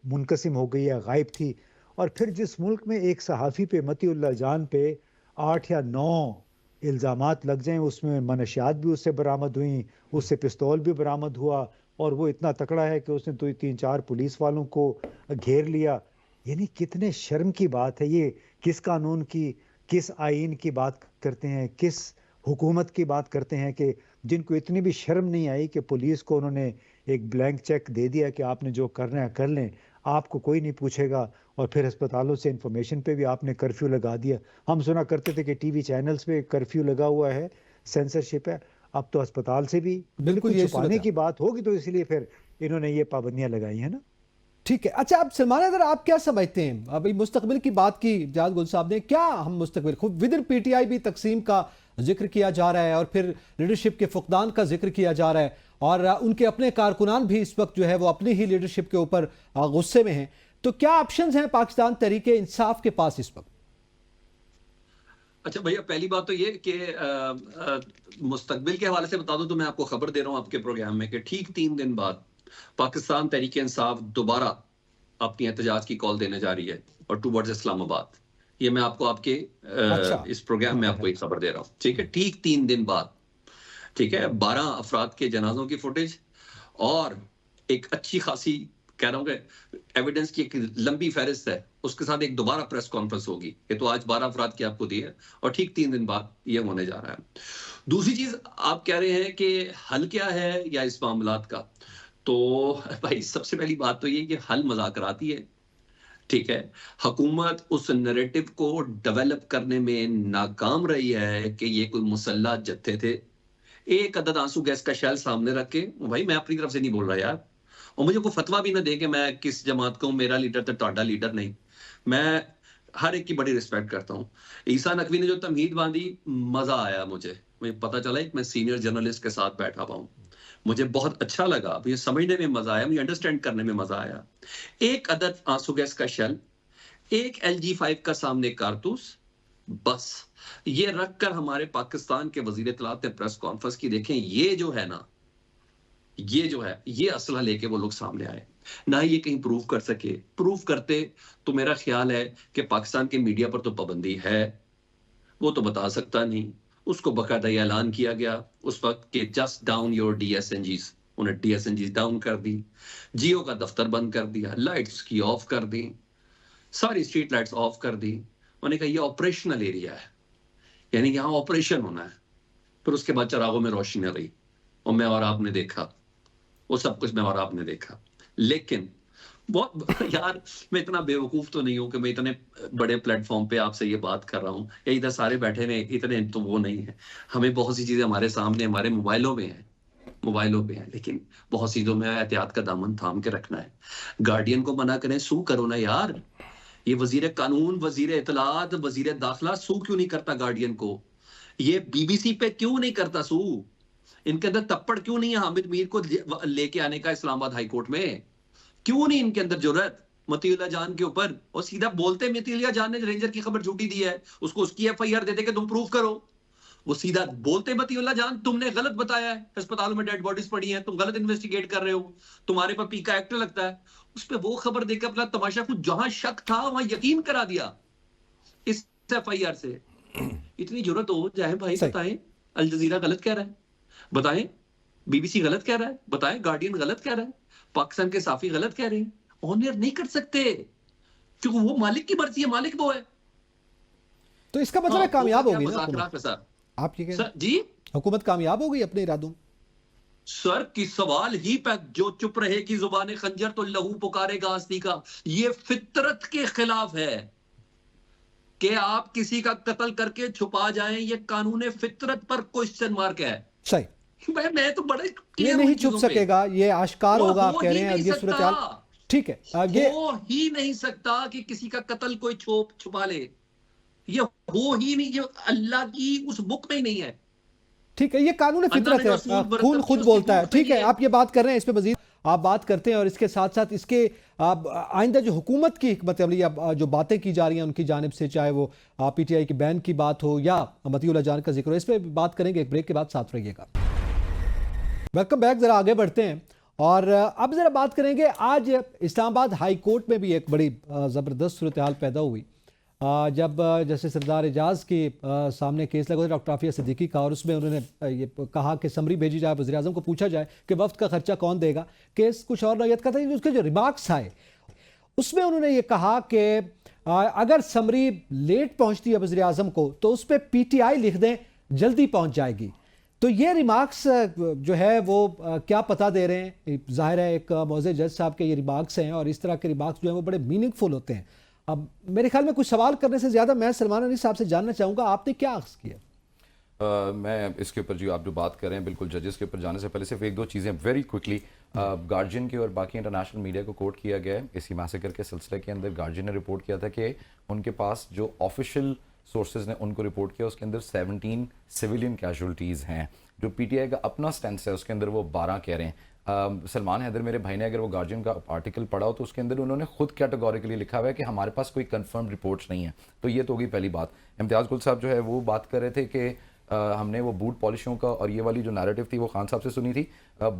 मुनकसिम हो गई है, गायब थी। और फिर जिस मुल्क में एक सहाफ़ी पे, मतीउल्लाह जान पे 8 या 9 इल्ज़ामात लग जाएं, उसमें मनशियात भी उससे बरामद हुई, उससे पिस्तौल भी बरामद हुआ, और वो इतना तकड़ा है कि उसने 3-4 पुलिस वालों को घेर लिया। यानी कितने शर्म की बात है ये। किस कानून की, किस आइन की बात करते हैं, किस हुकूमत की बात करते हैं कि जिनको इतनी भी शर्म नहीं आई कि पुलिस को उन्होंने एक ब्लैंक चेक दे दिया कि आपने जो करना है कर लें, आपको कोई नहीं पूछेगा। और फिर अस्पतालों से इंफॉर्मेशन पे भी आपने कर्फ्यू लगा दिया। हम सुना करते थे कि टीवी चैनल्स पे कर्फ्यू लगा हुआ है, सेंसरशिप है, अब तो अस्पताल से भी बिल्कुल ये छुपाने की बात होगी, तो इसलिए फिर इन्होंने ये पाबंदियां लगाई है ना। ठीक है। अच्छा, अब सलमान अगर आप क्या समझते हैं, अभी मुस्तकबिल की बात की जाद गुल साहब ने, क्या हम मुस्तकबिल, खुद विद इन पीटीआई भी तकसीम का जिक्र किया जा रहा है और फिर लीडरशिप के फुकदान का जिक्र किया जा रहा है, और उनके अपने कारकुनान भी इस वक्त जो है वो अपनी ही लीडरशिप के ऊपर गुस्से में हैं, तो क्या ऑप्शंस हैं पाकिस्तान तहरीके इंसाफ के पास इस वक्त? अच्छा भैया, पहली बात तो ये कि मुस्तकबिल के हवाले से बता दूं तो मैं आपको खबर दे रहा हूं आपके प्रोग्राम में कि ठीक 3 दिन बाद पाकिस्तान तहरीक इंसाफ दोबारा अपनी एहतजाज की कॉल देने जा रही है और टूवर्ड्स इस्लामाबाद। ये मैं आपको आपके इस प्रोग्राम में आपको एक खबर दे रहा हूँ, ठीक है? ठीक 3 दिन बाद, ठीक है? 12 अफराद के जनाजों की फुटेज और एक अच्छी खासी, कह रहा हूँ कि एविडेंस की एक लंबी फहरिस्त है, उसके साथ एक दोबारा प्रेस कॉन्फ्रेंस होगी। ये तो आज 12 अफराद की आपको दी है और ठीक 3 दिन बाद ये होने जा रहा है। दूसरी चीज, आप कह रहे हैं कि हल क्या है या इस मामलात का, तो भाई सबसे पहली बात तो ये कि हल मुज़ाकराती है, ठीक है, हुकूमत उस नैरेटिव को डेवलप करने में नाकाम रही है कि ये कोई मुसल्लह जत्थे थे। एक अदद आंसू गैस का शेल सामने रख के, भाई मैं अपनी तरफ से नहीं बोल रहा यार, और मुझे कोई फतवा भी ना दे कि मैं किस जमात को, मेरा लीडर तो ਤੁਹਾਡਾ लीडर नहीं, मैं हर एक की बड़ी रिस्पेक्ट करता हूँ। ईसा नकवी ने जो तमहीद बांधी, मजा आया मुझे पता चला एक मैं सीनियर जर्नलिस्ट के साथ बैठा हुआ हूँ, मुझे बहुत अच्छा लगा, मुझे समझने में मजा आया, मुझे अंडरस्टैंड करने में मजा आया। एक अदद आंसू गैस का शेल, एक LG5 का सामने कारतूस, बस ये रखकर हमारे पाकिस्तान के वजीर इत्तलात ने प्रेस कॉन्फ्रेंस की, देखें ये जो है ना, ये जो है, ये असला लेके वो लोग सामने आए, ना ही ये कहीं प्रूव कर सके। प्रूव करते तो मेरा ख्याल है कि पाकिस्तान के मीडिया पर तो पाबंदी है, वो तो बता सकता नहीं, उसको बकायदा ऐलान किया गया उस वक्त कि जस्ट डाउन योर DSNGs, उन्हें DSNGs डाउन कर दी, जियो का दफ्तर बंद कर दिया, लाइट्स की ऑफ कर दी, सारी स्ट्रीट लाइट्स ऑफ कर दी। उन्होंने कहा ये ऑपरेशनल एरिया है, यानी यहाँ ऑपरेशन होना है। फिर उसके बाद चरागों में रोशनी रही, और मैं और आपने देखा, वो सब कुछ मैं और आपने देखा। लेकिन बहुत यार, मैं इतना बेवकूफ तो नहीं हूं कि मैं इतने बड़े प्लेटफॉर्म पे आपसे ये बात कर रहा हूं, या इधर सारे बैठे हुए इतने तो वो नहीं है, हमें बहुत सी चीजें हमारे सामने हमारे मोबाइलों पे हैं, लेकिन बहुत चीजों में एहतियात का दामन थाम के रखना है। गार्डियन को मना करें, सू करो ना यार, ये वजीर कानून, वजीर इत्तलात, वजीर दाखिला सू क्यों नहीं करता गार्डियन को? ये BBC पे क्यों नहीं करता सू? इनके अंदर तप्पड़ क्यों नहीं है हामिद मीर को लेके आने का इस्लामाबाद हाई कोर्ट में? क्यों नहीं इनके अंदर जुर्रत मतीउल्लाह जान के ऊपर? और सीधा बोलते मतीउल्लाह जान ने रेंजर की खबर झूठी दी है, उसको उसकी FIR देते कि तुम प्रूफ करो। वो सीधा बोलते मतीउल्लाह जान तुमने गलत बताया है, अस्पतालों में डेड बॉडीज पड़ी हैं, तुम गलत इन्वेस्टिगेट कर रहे हो, तुम्हारे पर पीका एक्ट लगता है। उस पर वो खबर देकर अपना तमाशा, कुछ जहां शक था वहां यकीन करा दिया इस FIR से। इतनी जरूरत हो जाए भाई, बताएं अल जजीरा गलत कह रहा है, बताएं BBC गलत कह रहा है, बताएं गार्डियन गलत कह रहा है, पाकिस्तान के साफी गलत कह रहे हैं। ऑनर नहीं कर सकते क्योंकि वो मालिक की मर्जी है, मालिक वो है। तो इसका मतलब है कामयाब होगी ना हुकूमत? सर आप ये कह रहे हैं? जी, हुकूमत कामयाब होगी अपने इरादों में? सर की सवाल ही पे जो चुप रहेगी जुबान खंजर तो लहू पुकारेगा हस्ती का। ये फितरत के खिलाफ है कि आप किसी का कत्ल करके छुपा जाएं, ये कानून फितरत पर क्वेश्चन मार्क है। सही, मैं तो बड़ा ये नहीं छुप सकेगा, ये आश्कार होगा, आप कह रहे हैं। ये सूरत हाल ठीक है, आगे हो ही नहीं सकता कि किसी का कत्ल कोई छुपा ले, ये हो ही नहीं, ये अल्लाह की उस बुक में ही नहीं है। ठीक है, ये कानून फितरत है, खून खुद बोलता है। ठीक है, आप ये बात कर रहे हैं, इस पे मजीद आप बात करते हैं, और इसके साथ साथ इसके आइंदा जो हुकूमत की हिकमत अमली या जो बातें की जा रही हैं उनकी जानिब से, चाहे वो PTI की बैन की बात हो या मतीउल्लाह जान का जिक्र हो, इस पर बात करेंगे। एक ब्रेक के बाद साथ रहिएगा। Welcome back. जरा आगे बढ़ते हैं और अब जरा बात करेंगे, आज इस्लामाबाद हाई कोर्ट में भी एक बड़ी ज़बरदस्त सूरत हाल पैदा हुई जब जस्टिस सरदार एजाज के सामने केस लगा डॉक्टर आफिया सिद्दीकी का, और उसमें उन्होंने ये कहा कि समरी भेजी जाए, वज़ीर आज़म को पूछा जाए कि वफ्त का खर्चा कौन देगा। केस कुछ और नौयत का था। उसके जो रिमार्क्स आए उसमें उन्होंने ये कहा कि अगर समरी लेट पहुंचती है वज़ीर आज़म को तो उस पर PTI लिख दें, जल्दी पहुंच जाएगी। तो ये रिमार्क्स जो है वो क्या पता दे रहे हैं? जाहिर है एक मौज़े जज साहब के ये रिमार्क्स हैं, और इस तरह के रिमार्क्स जो हैं वो बड़े मीनिंगफुल होते हैं। अब मेरे ख्याल में कुछ सवाल करने से ज़्यादा मैं सलमान अली साहब से जानना चाहूँगा, आपने क्या अर्ज़ किया? मैं इसके ऊपर जो आप जो बात कर रहे हैं, बिल्कुल जजेस के ऊपर जाने से पहले सिर्फ एक दो चीज़ें वेरी क्विकली। गार्जियन के और बाकी इंटरनेशनल मीडिया को कोट किया गया है इसी मैसेकर के सिलसिले के अंदर। गार्जियन ने रिपोर्ट किया था कि उनके पास जो ऑफिशियल सोर्सेज ने उनको रिपोर्ट किया उसके अंदर 17 सिविलियन कैजुअल्टीज़ हैं। जो PTI का अपना स्टैंस है उसके अंदर वो 12 कह रहे हैं। सलमान हैदर मेरे भाई ने अगर वो गार्जियन का आर्टिकल पढ़ा हो तो उसके अंदर उन्होंने खुद कैटेगोरिकली लिखा हुआ है कि हमारे पास कोई कंफर्म रिपोर्ट्स नहीं है। तो ये तो होगी पहली बात। इम्तियाज़ गुल साहब जो है वो बात कर रहे थे कि हमने वो बूट पॉलिशों का और ये वाली जो नैरेटिव थी वो खान साहब से सुनी थी।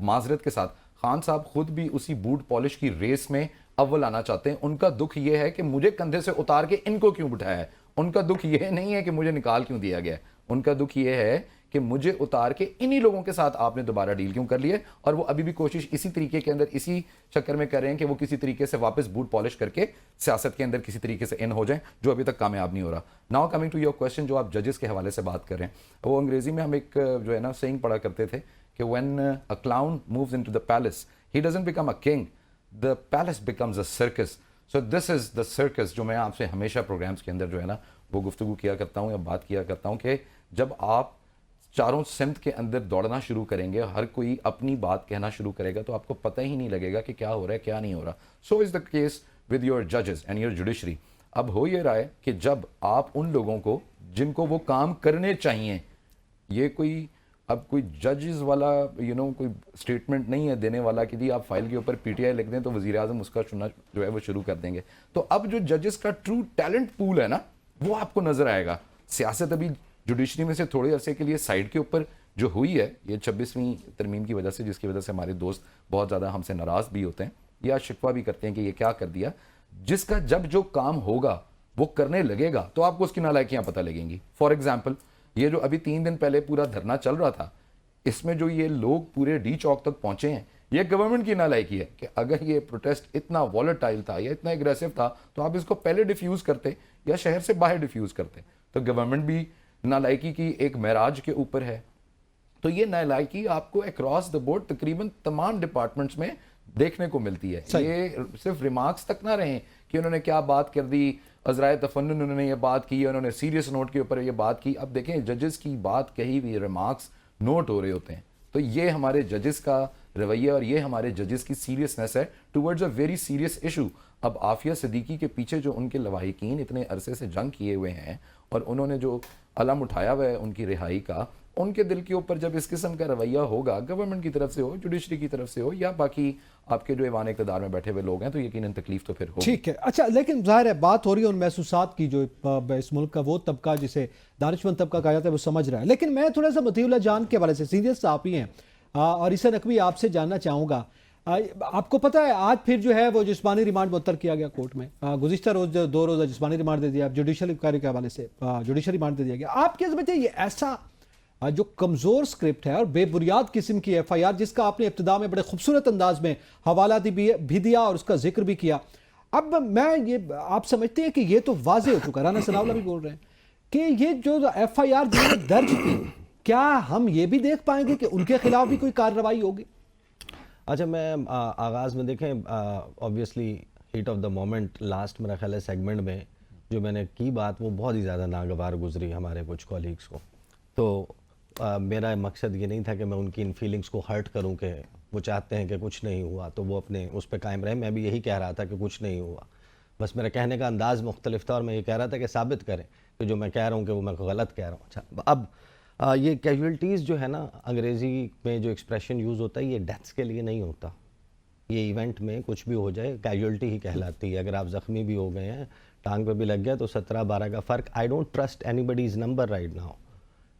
माजरत के साथ खान साहब खुद भी उसी बूट पॉलिश की रेस में अव्वल आना चाहते हैं। उनका दुख ये है कि मुझे कंधे से उतार के इनको क्यों बिठाया है। उनका दुख ये नहीं है कि मुझे निकाल क्यों दिया गया। उनका दुख ये है कि मुझे उतार के इन्हीं लोगों के साथ आपने दोबारा डील क्यों कर लिया। और वो अभी भी कोशिश इसी तरीके के अंदर, इसी चक्कर में कर रहे हैं कि वो किसी तरीके से वापस बूट पॉलिश करके सियासत के अंदर किसी तरीके से इन हो जाएं, जो अभी तक कामयाब नहीं हो रहा। Now coming to your question, जो आप जजेस के हवाले से बात कर रहे हैं, वो अंग्रेजी में हम एक जो है ना सेइंग पढ़ा करते थे कि when a clown moves into the palace he doesn't become a king, the palace becomes a circus. So this is the circus जो मैं आपसे हमेशा प्रोग्राम्स के अंदर जो है ना वो गुफ्तगू किया करता हूँ या बात किया करता हूँ कि जब आप चारों सिमत के अंदर दौड़ना शुरू करेंगे, हर कोई अपनी बात कहना शुरू करेगा, तो आपको पता ही नहीं लगेगा कि क्या हो रहा है क्या नहीं हो रहा. So is the case with your जजेस एंड योर जुडिशरी. अब हो ये रहा है कि जब आप उन लोगों को जिनको वो काम करने चाहिए, ये कोई अब कोई जजेस वाला कोई स्टेटमेंट नहीं है देने वाला कि जी आप फाइल के ऊपर पीटीआई लिख दें तो वज़ीर आज़म उसका चुना जो है वो शुरू कर देंगे. तो अब जो जजेस का ट्रू टैलेंट पूल है ना वो आपको नजर आएगा. सियासत अभी जुडिशरी में से थोड़े अरसे के लिए साइड के ऊपर जो हुई है, ये 26वीं तरमीम की वजह से, जिसकी वजह से हमारे दोस्त बहुत ज़्यादा हमसे नाराज़ भी होते हैं या शिकवा भी करते हैं कि ये क्या कर दिया. जिसका जब जो काम होगा वो करने लगेगा तो आपको उसकी नालायकियाँ पता लगेंगी. फॉर एग्जाम्पल, ये जो अभी 3 दिन पहले पूरा धरना चल रहा था, इसमें जो ये लोग पूरे डी चौक तक पहुंचे हैं, ये गवर्नमेंट की नालायकी है कि अगर ये प्रोटेस्ट इतना वॉलेटाइल था या इतना एग्रेसिव था तो आप इसको पहले डिफ्यूज़ करते या शहर से बाहर डिफ्यूज़ करते. तो गवर्नमेंट भी नालायकी की एक महराज के ऊपर है. तो ये नालायकी आपको अक्रॉस द बोर्ड तकरीबन तमाम डिपार्टमेंट्स में देखने को मिलती है. ये सिर्फ रिमार्क्स तक ना रहें कि उन्होंने क्या बात कर दी, अज़राए तफन्नुन उन्होंने ये बात की, उन्होंने सीरियस नोट के ऊपर ये बात की. अब देखें, जजेस की बात कही हुई रिमार्क्स नोट हो रहे होते हैं. तो ये हमारे जजेस का रवैया और ये हमारे जजेस की सीरियसनेस है towards a very serious issue. अब आफिया सिद्दीकी के पीछे जो उनके लवाहिकीन इतने अरसे से जंग किए हुए हैं और उन्होंने जो अलम उठाया हुआ है उनकी रिहाई का, उनके दिल के ऊपर जब इस किस्म का रवैया होगा, गवर्नमेंट की तरफ से हो, जुडिशरी की तरफ से हो या बाकी आपके जो ईवान इक़्तिदार में बैठे हुए लोग हैं, तो यकीनन तकलीफ तो फिर होगी. ठीक है. अच्छा, लेकिन जाहिर है बात हो रही है उन महसूसात की जो इस मुल्क का वो तबका जिसे दानिशमंद तबका कहा जाता है वो समझ रहा है. लेकिन मैं थोड़ा सा मतीउल्लाह जान के हवाले से, सीनियर साहब ही हैं, और इसे नकवी आपसे जानना चाहूँगा. आपको पता है आज फिर जो है वो जिस्मानी रिमांड मुअत्तल किया गया कोर्ट में. गुज़िश्ता रोज 2 रोज़ा जिस्मानी रिमांड दे दिया, जुडिशल कार्य के हवाले से जुडिशल रिमांड दे दिया गया. आप क्या समझते हैं ये ऐसा जो कमज़ोर स्क्रिप्ट है और बेबुनियाद किस्म की एफआईआर, जिसका आपने इब्तिदा में बड़े खूबसूरत अंदाज में हवाला भी दिया और उसका जिक्र भी किया, अब मैं ये आप समझते हैं कि ये तो वाज़ेह हो चुका, राना सनाउल्लाह भी बोल रहे हैं कि ये जो एफआईआर जिन्होंने दर्ज की, क्या हम ये भी देख पाएंगे कि उनके खिलाफ भी कोई कार्रवाई होगी? अच्छा, मैं आगाज़ में देखें, obviously heat of the moment last मेरा ख्याल है सेगमेंट में जो मैंने की बात वो बहुत ही ज़्यादा नागवार गुजरी हमारे कुछ कॉलीग्स को. तो मेरा मकसद ये नहीं था कि मैं उनकी इन फीलिंग्स को हर्ट करूं कि वो चाहते हैं कि कुछ नहीं हुआ तो वो अपने उस पर कायम रहे. मैं भी यही कह रहा था कि कुछ नहीं हुआ, बस मेरा कहने का अंदाज़ मुख्तलिफ था और मैं ये कह रहा था कि साबित करें कि जो मैं कह रहा हूँ कि वो मैं गलत कह रहा हूँ. अच्छा, अब ये कैजुअल्टीज़ जो है ना, अंग्रेज़ी में जो एक्सप्रेशन यूज़ होता है, ये डेथ्स के लिए नहीं होता. ये इवेंट में कुछ भी हो जाए कैजुअल्टी ही कहलाती है. अगर आप ज़ख्मी भी हो गए हैं, टांग पे भी लग गया, तो 17-12 का फ़र्क. I don't trust anybody's number right now.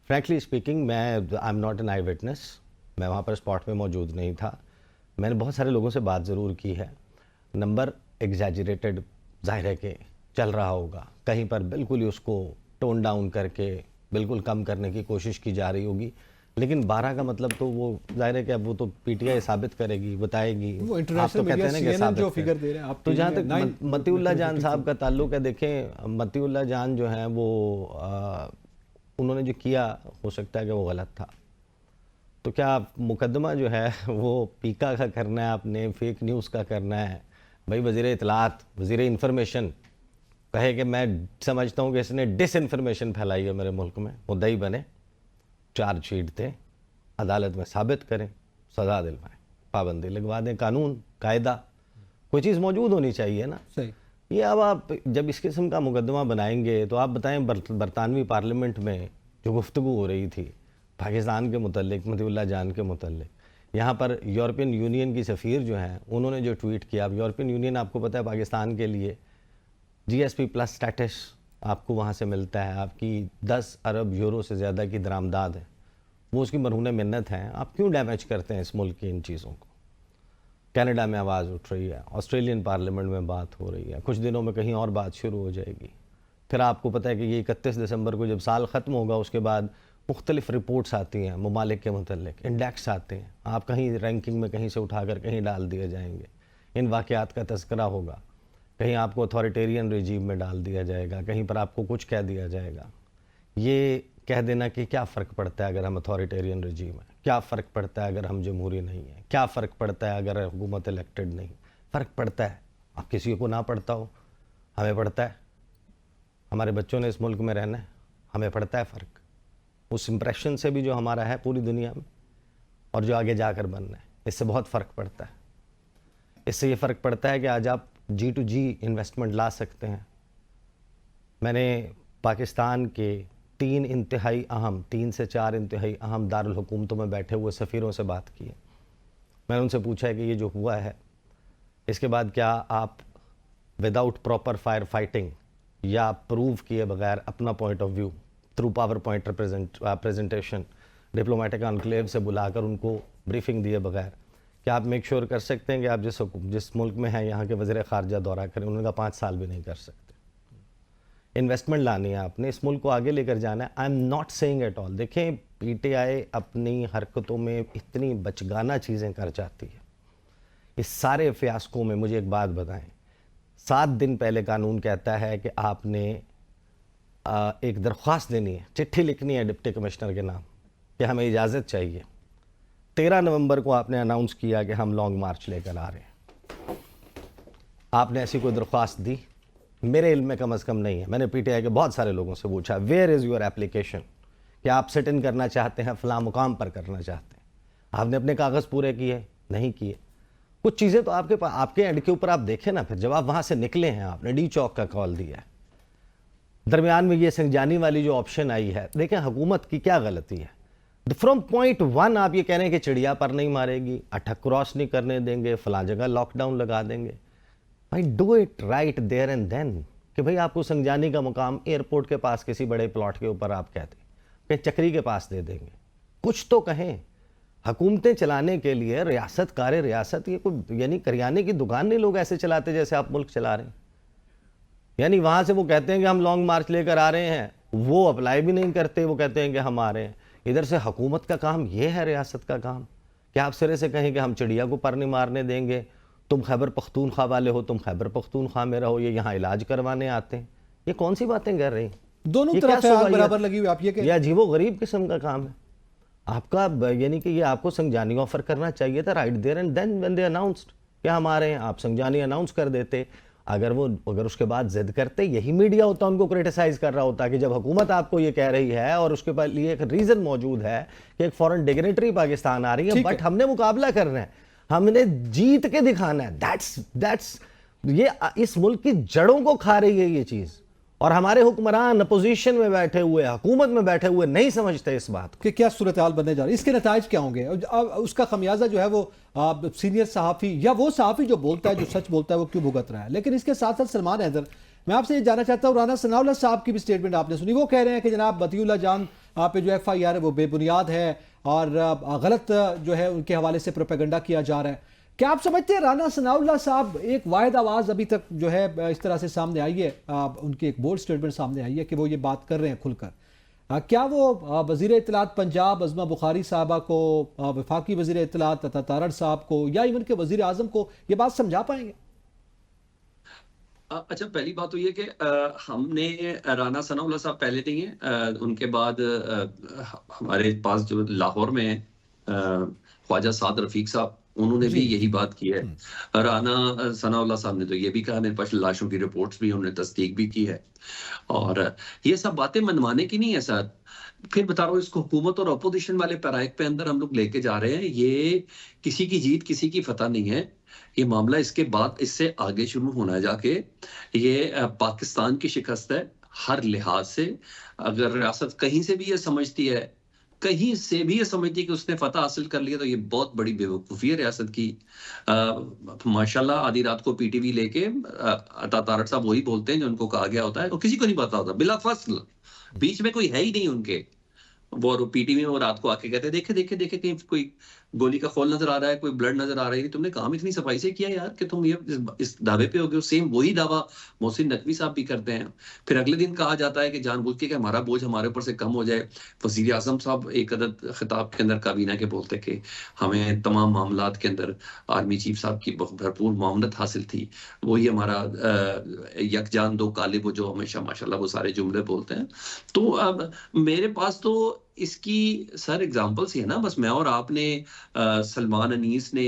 Frankly speaking, I am not an eyewitness. मैं वहाँ पर स्पॉट में मौजूद नहीं था. मैंने बहुत सारे लोगों से बात ज़रूर की है. नंबर एग्जैजरेटेड ज़ाहिर है कि चल रहा होगा, कहीं पर बिल्कुल ही उसको टोन डाउन करके बिल्कुल कम करने की कोशिश की जा रही होगी. लेकिन 12 का मतलब तो वो ज़ाहिर है कि अब वो तो पीटीआई साबित करेगी, बताएगी. वो आप इंटरनेशनल तो कहते हैं ना कि साबित जो करें. फिगर दे रहे हैं आप, तो जहाँ तक मतीउल्लाह जान साहब का ताल्लुक है, देखें, मतीउल्लाह जान जो हैं वो उन्होंने जो किया हो सकता है कि वो गलत था. तो क्या मुकदमा जो है वो पीका का करना है, आपने फेक न्यूज़ का करना है? भाई वज़ीर इत्तलात, वज़ीर इंफॉर्मेशन कहे कि मैं समझता हूँ कि इसने डिसइंफॉर्मेशन फैलाई है मेरे मुल्क में, मुद्दई बने, चार्जशीट थे, अदालत में साबित करें, सज़ा दिलवाएं, पाबंदी लगवा दें. कानून कायदा कोई चीज़ मौजूद होनी चाहिए ना. सही. ये अब आप जब इस किस्म का मुकदमा बनाएंगे तो आप बताएं, बरतानवी पार्लियामेंट में जो गुफ्तगू हो रही थी पाकिस्तान के मुतल्लिक, मतीउल्लाह जान के मुतल्लिक, यहाँ पर यूरोपियन यूनियन की सफ़ीर जो हैं उन्होंने जो ट्वीट किया. अब यूरोपियन यूनियन आपको पता है पाकिस्तान के लिए GSP+ स्टेटस आपको वहाँ से मिलता है, आपकी 10 अरब यूरो से ज़्यादा की दरामदाद है, वो उसकी मरहून मिन्नत हैं. आप क्यों डैमेज करते हैं इस मुल्क की इन चीज़ों को? कनाडा में आवाज़ उठ रही है, ऑस्ट्रेलियन पार्लियामेंट में बात हो रही है, कुछ दिनों में कहीं और बात शुरू हो जाएगी. फिर आपको पता है कि ये 31 दिसंबर को जब साल ख़त्म होगा उसके बाद मुख्तलिफ रिपोर्ट्स आती हैं ममालिक के मुतल्लिक, इंडेक्स आते हैं, आप कहीं रैंकिंग में कहीं से उठाकर कहीं डाल दिए जाएंगे. इन वाक़यात का तज़किरा होगा, कहीं आपको अथॉरिटेरियन रजीम में डाल दिया जाएगा, कहीं पर आपको कुछ कह दिया जाएगा. ये कह देना कि क्या फ़र्क पड़ता है अगर हम अथॉरिटेरियन रजीम है, क्या फ़र्क पड़ता है अगर हम जमहूरी नहीं हैं, क्या फ़र्क पड़ता है अगर हुकूमत इलेक्टेड नहीं. फ़र्क पड़ता है. अब किसी को ना पड़ता हो, हमें पड़ता है, हमारे बच्चों ने इस मुल्क में रहना है, हमें पड़ता है फ़र्क उस इम्प्रेशन से भी जो हमारा है पूरी दुनिया में और जो आगे जाकर बनना है, इससे बहुत फ़र्क पड़ता है। इससे ये फ़र्क पड़ता है कि आज आप G2G इन्वेस्टमेंट ला सकते हैं। मैंने पाकिस्तान के 3 से 4 इंतहाई अहम दारुल हुकूमतों में बैठे हुए सफ़ीरों से बात की है। मैंने उनसे पूछा है कि ये जो हुआ है इसके बाद क्या आप विदाउट प्रॉपर फायर फाइटिंग या प्रूव किए बगैर अपना point of view through power point presentation diplomatic enclave से बुलाकर उनको ब्रीफिंग दिए बगैर क्या आप मेक श्योर कर सकते हैं कि आप जिस मुल्क में हैं यहाँ के वज़ीर ख़ारजा दौरा करें? उन्होंने कहा 5 साल भी नहीं कर सकते। इन्वेस्टमेंट लानी है आपने, इस मुल्क को आगे लेकर जाना है। आई am not saying at all, देखें पीटीआई अपनी हरकतों में इतनी बचगाना चीज़ें कर जाती है। इस सारे फ़ियास्को में मुझे एक बात बताएं, 7 दिन पहले कानून कहता है कि आपने एक दरख्वास्त देनी है, चिट्ठी लिखनी है डिप्टी कमिश्नर के नाम कि हमें इजाज़त चाहिए। 13 नवंबर को आपने अनाउंस किया कि हम लॉन्ग मार्च लेकर आ रहे हैं। आपने ऐसी कोई दरख्वास्त दी? मेरे इल्म में कम अज़ कम नहीं है। मैंने पीटीआई के बहुत सारे लोगों से पूछा, वेयर इज़ योर एप्लीकेशन, कि आप सिट इन करना चाहते हैं, फ़लाँ मुकाम पर करना चाहते हैं। आपने अपने कागज़ पूरे किए? नहीं किए। कुछ चीज़ें तो आपके पास, आपके एंड के ऊपर आप देखें ना। फिर जब आप वहाँ से निकले हैं, आपने डी चौक का कॉल दिया है, दरमियान में ये संजानी वाली जो ऑप्शन आई है, देखें हुकूमत की क्या गलती है। फ्रॉम पॉइंट 1 आप ये कह रहे हैं कि चिड़िया पर नहीं मारेगी, अटक क्रॉस नहीं करने देंगे, फलां जगह लॉकडाउन लगा देंगे। भाई do it right there and then, कि भाई आपको संजानी का मुकाम एयरपोर्ट के पास किसी बड़े प्लॉट के ऊपर आप कहते हैं कि चक्री के पास दे देंगे। कुछ तो कहें। हुकूमतें चलाने के लिए रियासत कार रियासत, ये कोई यानी करियाने की दुकान नहीं लोग ऐसे चलाते जैसे आप मुल्क चला रहे हैं। यानी वहाँ से वो कहते हैं कि हम लॉन्ग मार्च लेकर आ रहे हैं, वो अप्लाई भी नहीं करते, वो कहते हैं कि हम आ रहे हैं। इधर से हुकूमत का काम ये है, रियासत का काम कि आप सिरे से कहें कि हम चिड़िया को पर नहीं मारने देंगे, तुम खैबर पख्तूनख्वा वाले हो, तुम खैबर पख्तूनख्वा में रहो, ये यहाँ इलाज करवाने आते हैं। ये कौन सी बातें कर रही हैं? दोनों तरफ आग बराबर लगी हुई, आप ये या अजीबो गरीब किस्म का काम है आपका। यानी कि ये आपको संजानी ऑफर करना चाहिए था right there and then when they announced कि हम आ रहे हैं, आप संजानी अनाउंस कर देते। अगर उसके बाद जिद करते, यही मीडिया होता उनको क्रिटिसाइज कर रहा होता कि जब हुकूमत आपको ये कह रही है और उसके बाद लिए एक रीजन मौजूद है कि एक फॉरेन डिग्नेटरी पाकिस्तान आ रही है, बट हमने मुकाबला करना है, हमने जीत के दिखाना है। दैट्स ये इस मुल्क की जड़ों को खा रही है ये चीज। और हमारे हुक्मरान अपोजिशन में बैठे हुए, हुकूमत में बैठे हुए नहीं समझते इस बात कि क्या सूरत हाल बनने जा रही है, इसके नताइज क्या होंगे। अब उसका खमियाजा जो है वो सीनियर सहाफ़ी या वो सहाफ़ी जो बोलता है, जो सच बोलता है, वो क्यों भुगत रहा है। लेकिन इसके साथ साथ सलमान हैदर, मैं आपसे ये जानना चाहता हूँ, राना सनाउल्लाह साहब की भी स्टेटमेंट आपने सुनी। वो कह रहे हैं कि जनाब बतियुल्लाह जान पे जो FIR है वो बेबुनियाद है और गलत जो है उनके हवाले से प्रोपेगेंडा किया जा रहा है। क्या आप समझते हैं राना सनाउल्लाह साहब एक वाहिद आवाज़ अभी तक जो है इस तरह से सामने आई है, उनकी एक बोल्ड स्टेटमेंट सामने आई है कि वो ये बात कर रहे हैं खुलकर, क्या वो वज़ीर इत्तलात पंजाब अज़मा बुखारी साहबा को, वफाकी वज़ीर इत्तलात अता तारड़ साहब को या इवन के वज़ीर आज़म को ये बात समझा पाएंगे? अच्छा, पहली बात तो ये कि हमने राना सनाउल्लाह साहब पहले नहीं है, उनके बाद हमारे पास जो लाहौर में ख्वाजा साद रफीक साहब, उन्होंने भी यही बात की है। राना सनाउल्लाह साहब ने तो ये भी कहा, मेरे पास लाशों की रिपोर्ट्स भी, उन्होंने तस्दीक भी की है। और ये सब बातें मनवाने की नहीं है सर। फिर बता रहा हूँ, इसको हुकूमत और अपोजिशन वाले पैराइक पे अंदर हम लोग लेके जा रहे हैं। ये किसी की जीत किसी की फतह नहीं है। ये मामला इसके बाद इससे आगे शुरू होना है जाके। ये पाकिस्तान की शिकस्त है हर लिहाज से। अगर रियासत कहीं से भी ये समझती है, कहीं से भी ये समझती है कि उसने फतह हासिल कर लिया, तो ये बहुत बड़ी बेवकूफ़ी है रियासत की। माशाल्लाह आधी रात को PTV लेके अता तारड़ साहब वही बोलते हैं जो उनको कहा गया होता है, तो किसी को नहीं पता होता, बिला फसल, बीच में कोई है ही नहीं उनके। वो PTV में वो रात को आके कहते हैं, देखे देखे देखे कहीं कोई गोली का खोल नजर आ रहा है, कोई ब्लड नजर आ रही है। तुमने काम इतनी सफाई से किया यार कि तुम ये इस दावे पे हो गए। सेम वही दावा मोहसिन नकवी साहब भी करते हैं। फिर अगले दिन कहा जाता है कि जानबूझ के कि हमारा बोझ हमारे ऊपर से कम हो जाए। वज़ीर आज़म साहब एक अदद खिताब के अंदर काबीना के बोलते कि हमें तमाम मामलात के अंदर आर्मी चीफ साहब की भरपूर मामलत हासिल थी। वही हमारा यकजान दो कालिब, जो हमेशा माशाल्लाह वो सारे जुमले बोलते हैं। तो अब मेरे पास तो इसकी सर एग्जांपल्स ही है ना, बस मैं और आपने, सलमान अनीस ने,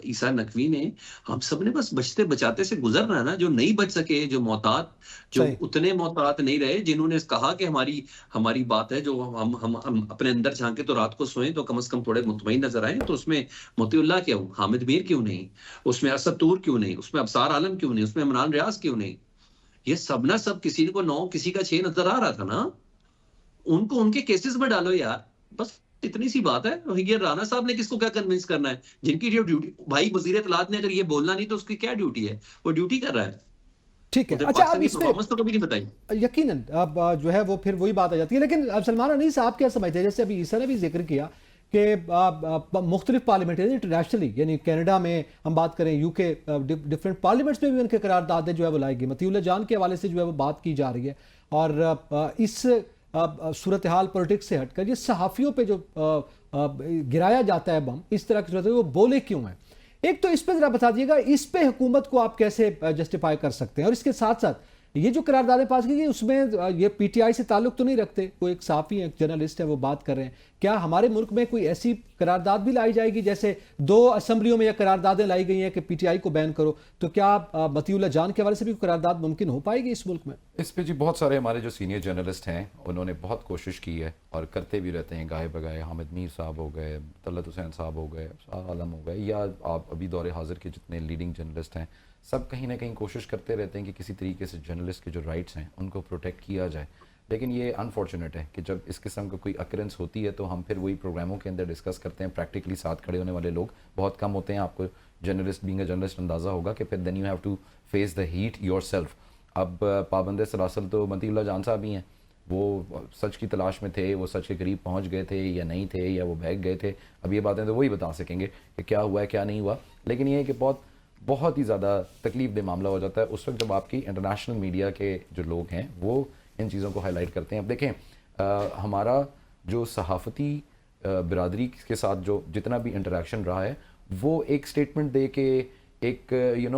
ईसा नकवी ने, हम सब ने बस बचते बचाते से गुजरना है ना। जो नहीं बच सके, जो मोहतात, जो सही। उतने मोहतात नहीं रहे, जिन्होंने कहा कि हमारी हमारी बात है, जो हम अपने अंदर झांके तो रात को सोएं तो कम से कम थोड़े मुतमईन नजर आए, तो उसमें मोतीउल्लाह क्यों, हामिद मीर क्यों नहीं, उसमें असद तूर क्यों नहीं, उसमें अबसार आलम क्यों नहीं, उसमें इमरान रियाज क्यों नहीं? ये सब ना सब, किसी को 9 किसी का 6 नजर आ रहा था ना। उनको उनके केसेस में डालो यार, बस इतनी सी बात है। ये राणा साहब ने किसको क्या कन्विंस करना है? जिनकी जो ड्यूटी, भाई वजीर इत्तलात ने अगर ये बोलना नहीं तो उसकी क्या ड्यूटी है? वो ड्यूटी कर रहा है, ठीक है, उधर अच्छा, अब पाकिस्तान की इस पे परफॉर्मेंस तो कभी नहीं बताई। यकीनन अब जो है वो फिर वही बात आ जाती है। लेकिन अब सलमान अनीस, आप क्या समझते हैं, जैसे अभी ईसा ने भी जिक्र किया कि मुख्तलिफ पार्लियामेंट इंटरनेशनली, यानी कनाडा में हम बात करें, यूके, डिफरेंट पार्लियामेंट्स में भी उनके करारदादें जो है वो लाई गई, मतीउल्लाह जान के हवाले से जो है वो बात की जा रही है। और इस सूरत हाल पॉलिटिक्स से हटकर ये सहाफ़ियों पे जो गिराया जाता है बम, इस तरह की सूरत, वो बोले क्यों हैं? एक तो इस पे जरा बता दीजिएगा, इस पे हुकूमत को आप कैसे जस्टिफाई कर सकते हैं? और इसके साथ साथ ये जो करारदादें पास की गई, उसमें ये पीटीआई से ताल्लुक तो नहीं रखते, कोई एक सहाफ़ी है, एक जर्नलिस्ट है, वो बात कर रहे हैं। क्या हमारे मुल्क में कोई ऐसी करारदाद भी लाई जाएगी, जैसे 2 असम्बलियों में यह करारदादें लाई गई हैं कि पीटीआई को बैन करो, तो क्या मतीउल्लाह जान के हवाले से भी करारदाद मुमकिन हो पाएगी इस मुल्क में? इस पे जी बहुत सारे हमारे जो सीनियर जर्नलिस्ट हैं उन्होंने बहुत कोशिश की है और करते भी रहते हैं, गाहे बगाए। हामिद मीर साहब हो गए, तलत हुसैन साहब हो गए, अबसार आलम हो गए, या आप अभी दौरे हाजिर के जितने लीडिंग जर्नलिस्ट हैं, सब कहीं ना कहीं कोशिश करते रहते हैं कि किसी तरीके से जर्नलिस्ट के जो राइट्स हैं उनको प्रोटेक्ट किया जाए। लेकिन ये अनफॉर्चुनेट है कि जब इस किस्म का कोई अकरेंस होती है तो हम फिर वही प्रोग्रामों के अंदर डिस्कस करते हैं। प्रैक्टिकली साथ खड़े होने वाले लोग बहुत कम होते हैं। आपको जर्नलिस्ट बीइंग अ जर्नलिस्ट अंदाज़ा होगा कि फिर then you have to face the heat yourself. अब पाबंद सलासल तो मतीउल्लाह जान साहब ही हैं, वो सच की तलाश में थे, वो सच के करीब पहुंच गए थे या नहीं थे, या वो भाग गए थे। अब ये बातें तो वही बता सकेंगे कि क्या हुआ है क्या नहीं हुआ। लेकिन ये है कि बहुत ही ज़्यादा तकलीफ दे मामला हो जाता है उस वक्त जब आपकी इंटरनेशनल मीडिया के जो लोग हैं वो इन चीज़ों को हाईलाइट करते हैं। अब देखें, हमारा जो सहाफ़ती बिरादरी के साथ जो जितना भी इंटरेक्शन रहा है, वो एक स्टेटमेंट दे के, एक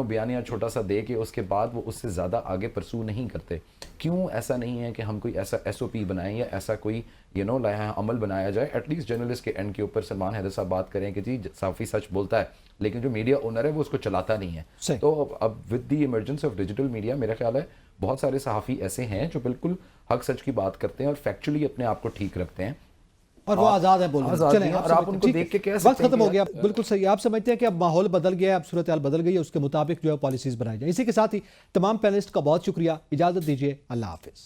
बयानिया छोटा सा दे के, उसके बाद वो उससे ज़्यादा आगे परसू नहीं करते। क्यों ऐसा नहीं है कि हम कोई ऐसा SOP बनाएं या ऐसा कोई अमल बनाया जाए? एटलीस्ट जर्नलिस्ट के एंड के ऊपर सलमान हैदर साहब बात करें कि जी सहाफ़ी सच बोलता है, लेकिन जो मीडिया ओनर है वो उसको चलाता नहीं है। तो अब with the emergence of digital media, मेरा ख्याल है बहुत सारे सहाफ़ी ऐसे हैं जो बिल्कुल हक सच की बात करते हैं और फैक्चुअली अपने आप को ठीक रखते हैं और वो आजाद है बोलने में। चलें, और आप उनको देख के कह सकते हैं वक्त खत्म हो गया। बिल्कुल सही, आप समझते हैं कि अब माहौल बदल गया है, अब सूरत हाल बदल गई है, उसके मुताबिक जो है पॉलिसीज बनाई जाए। इसी के साथ ही तमाम पैनलिस्ट का बहुत शुक्रिया, इजाजत दीजिए, अल्लाह हाफिज।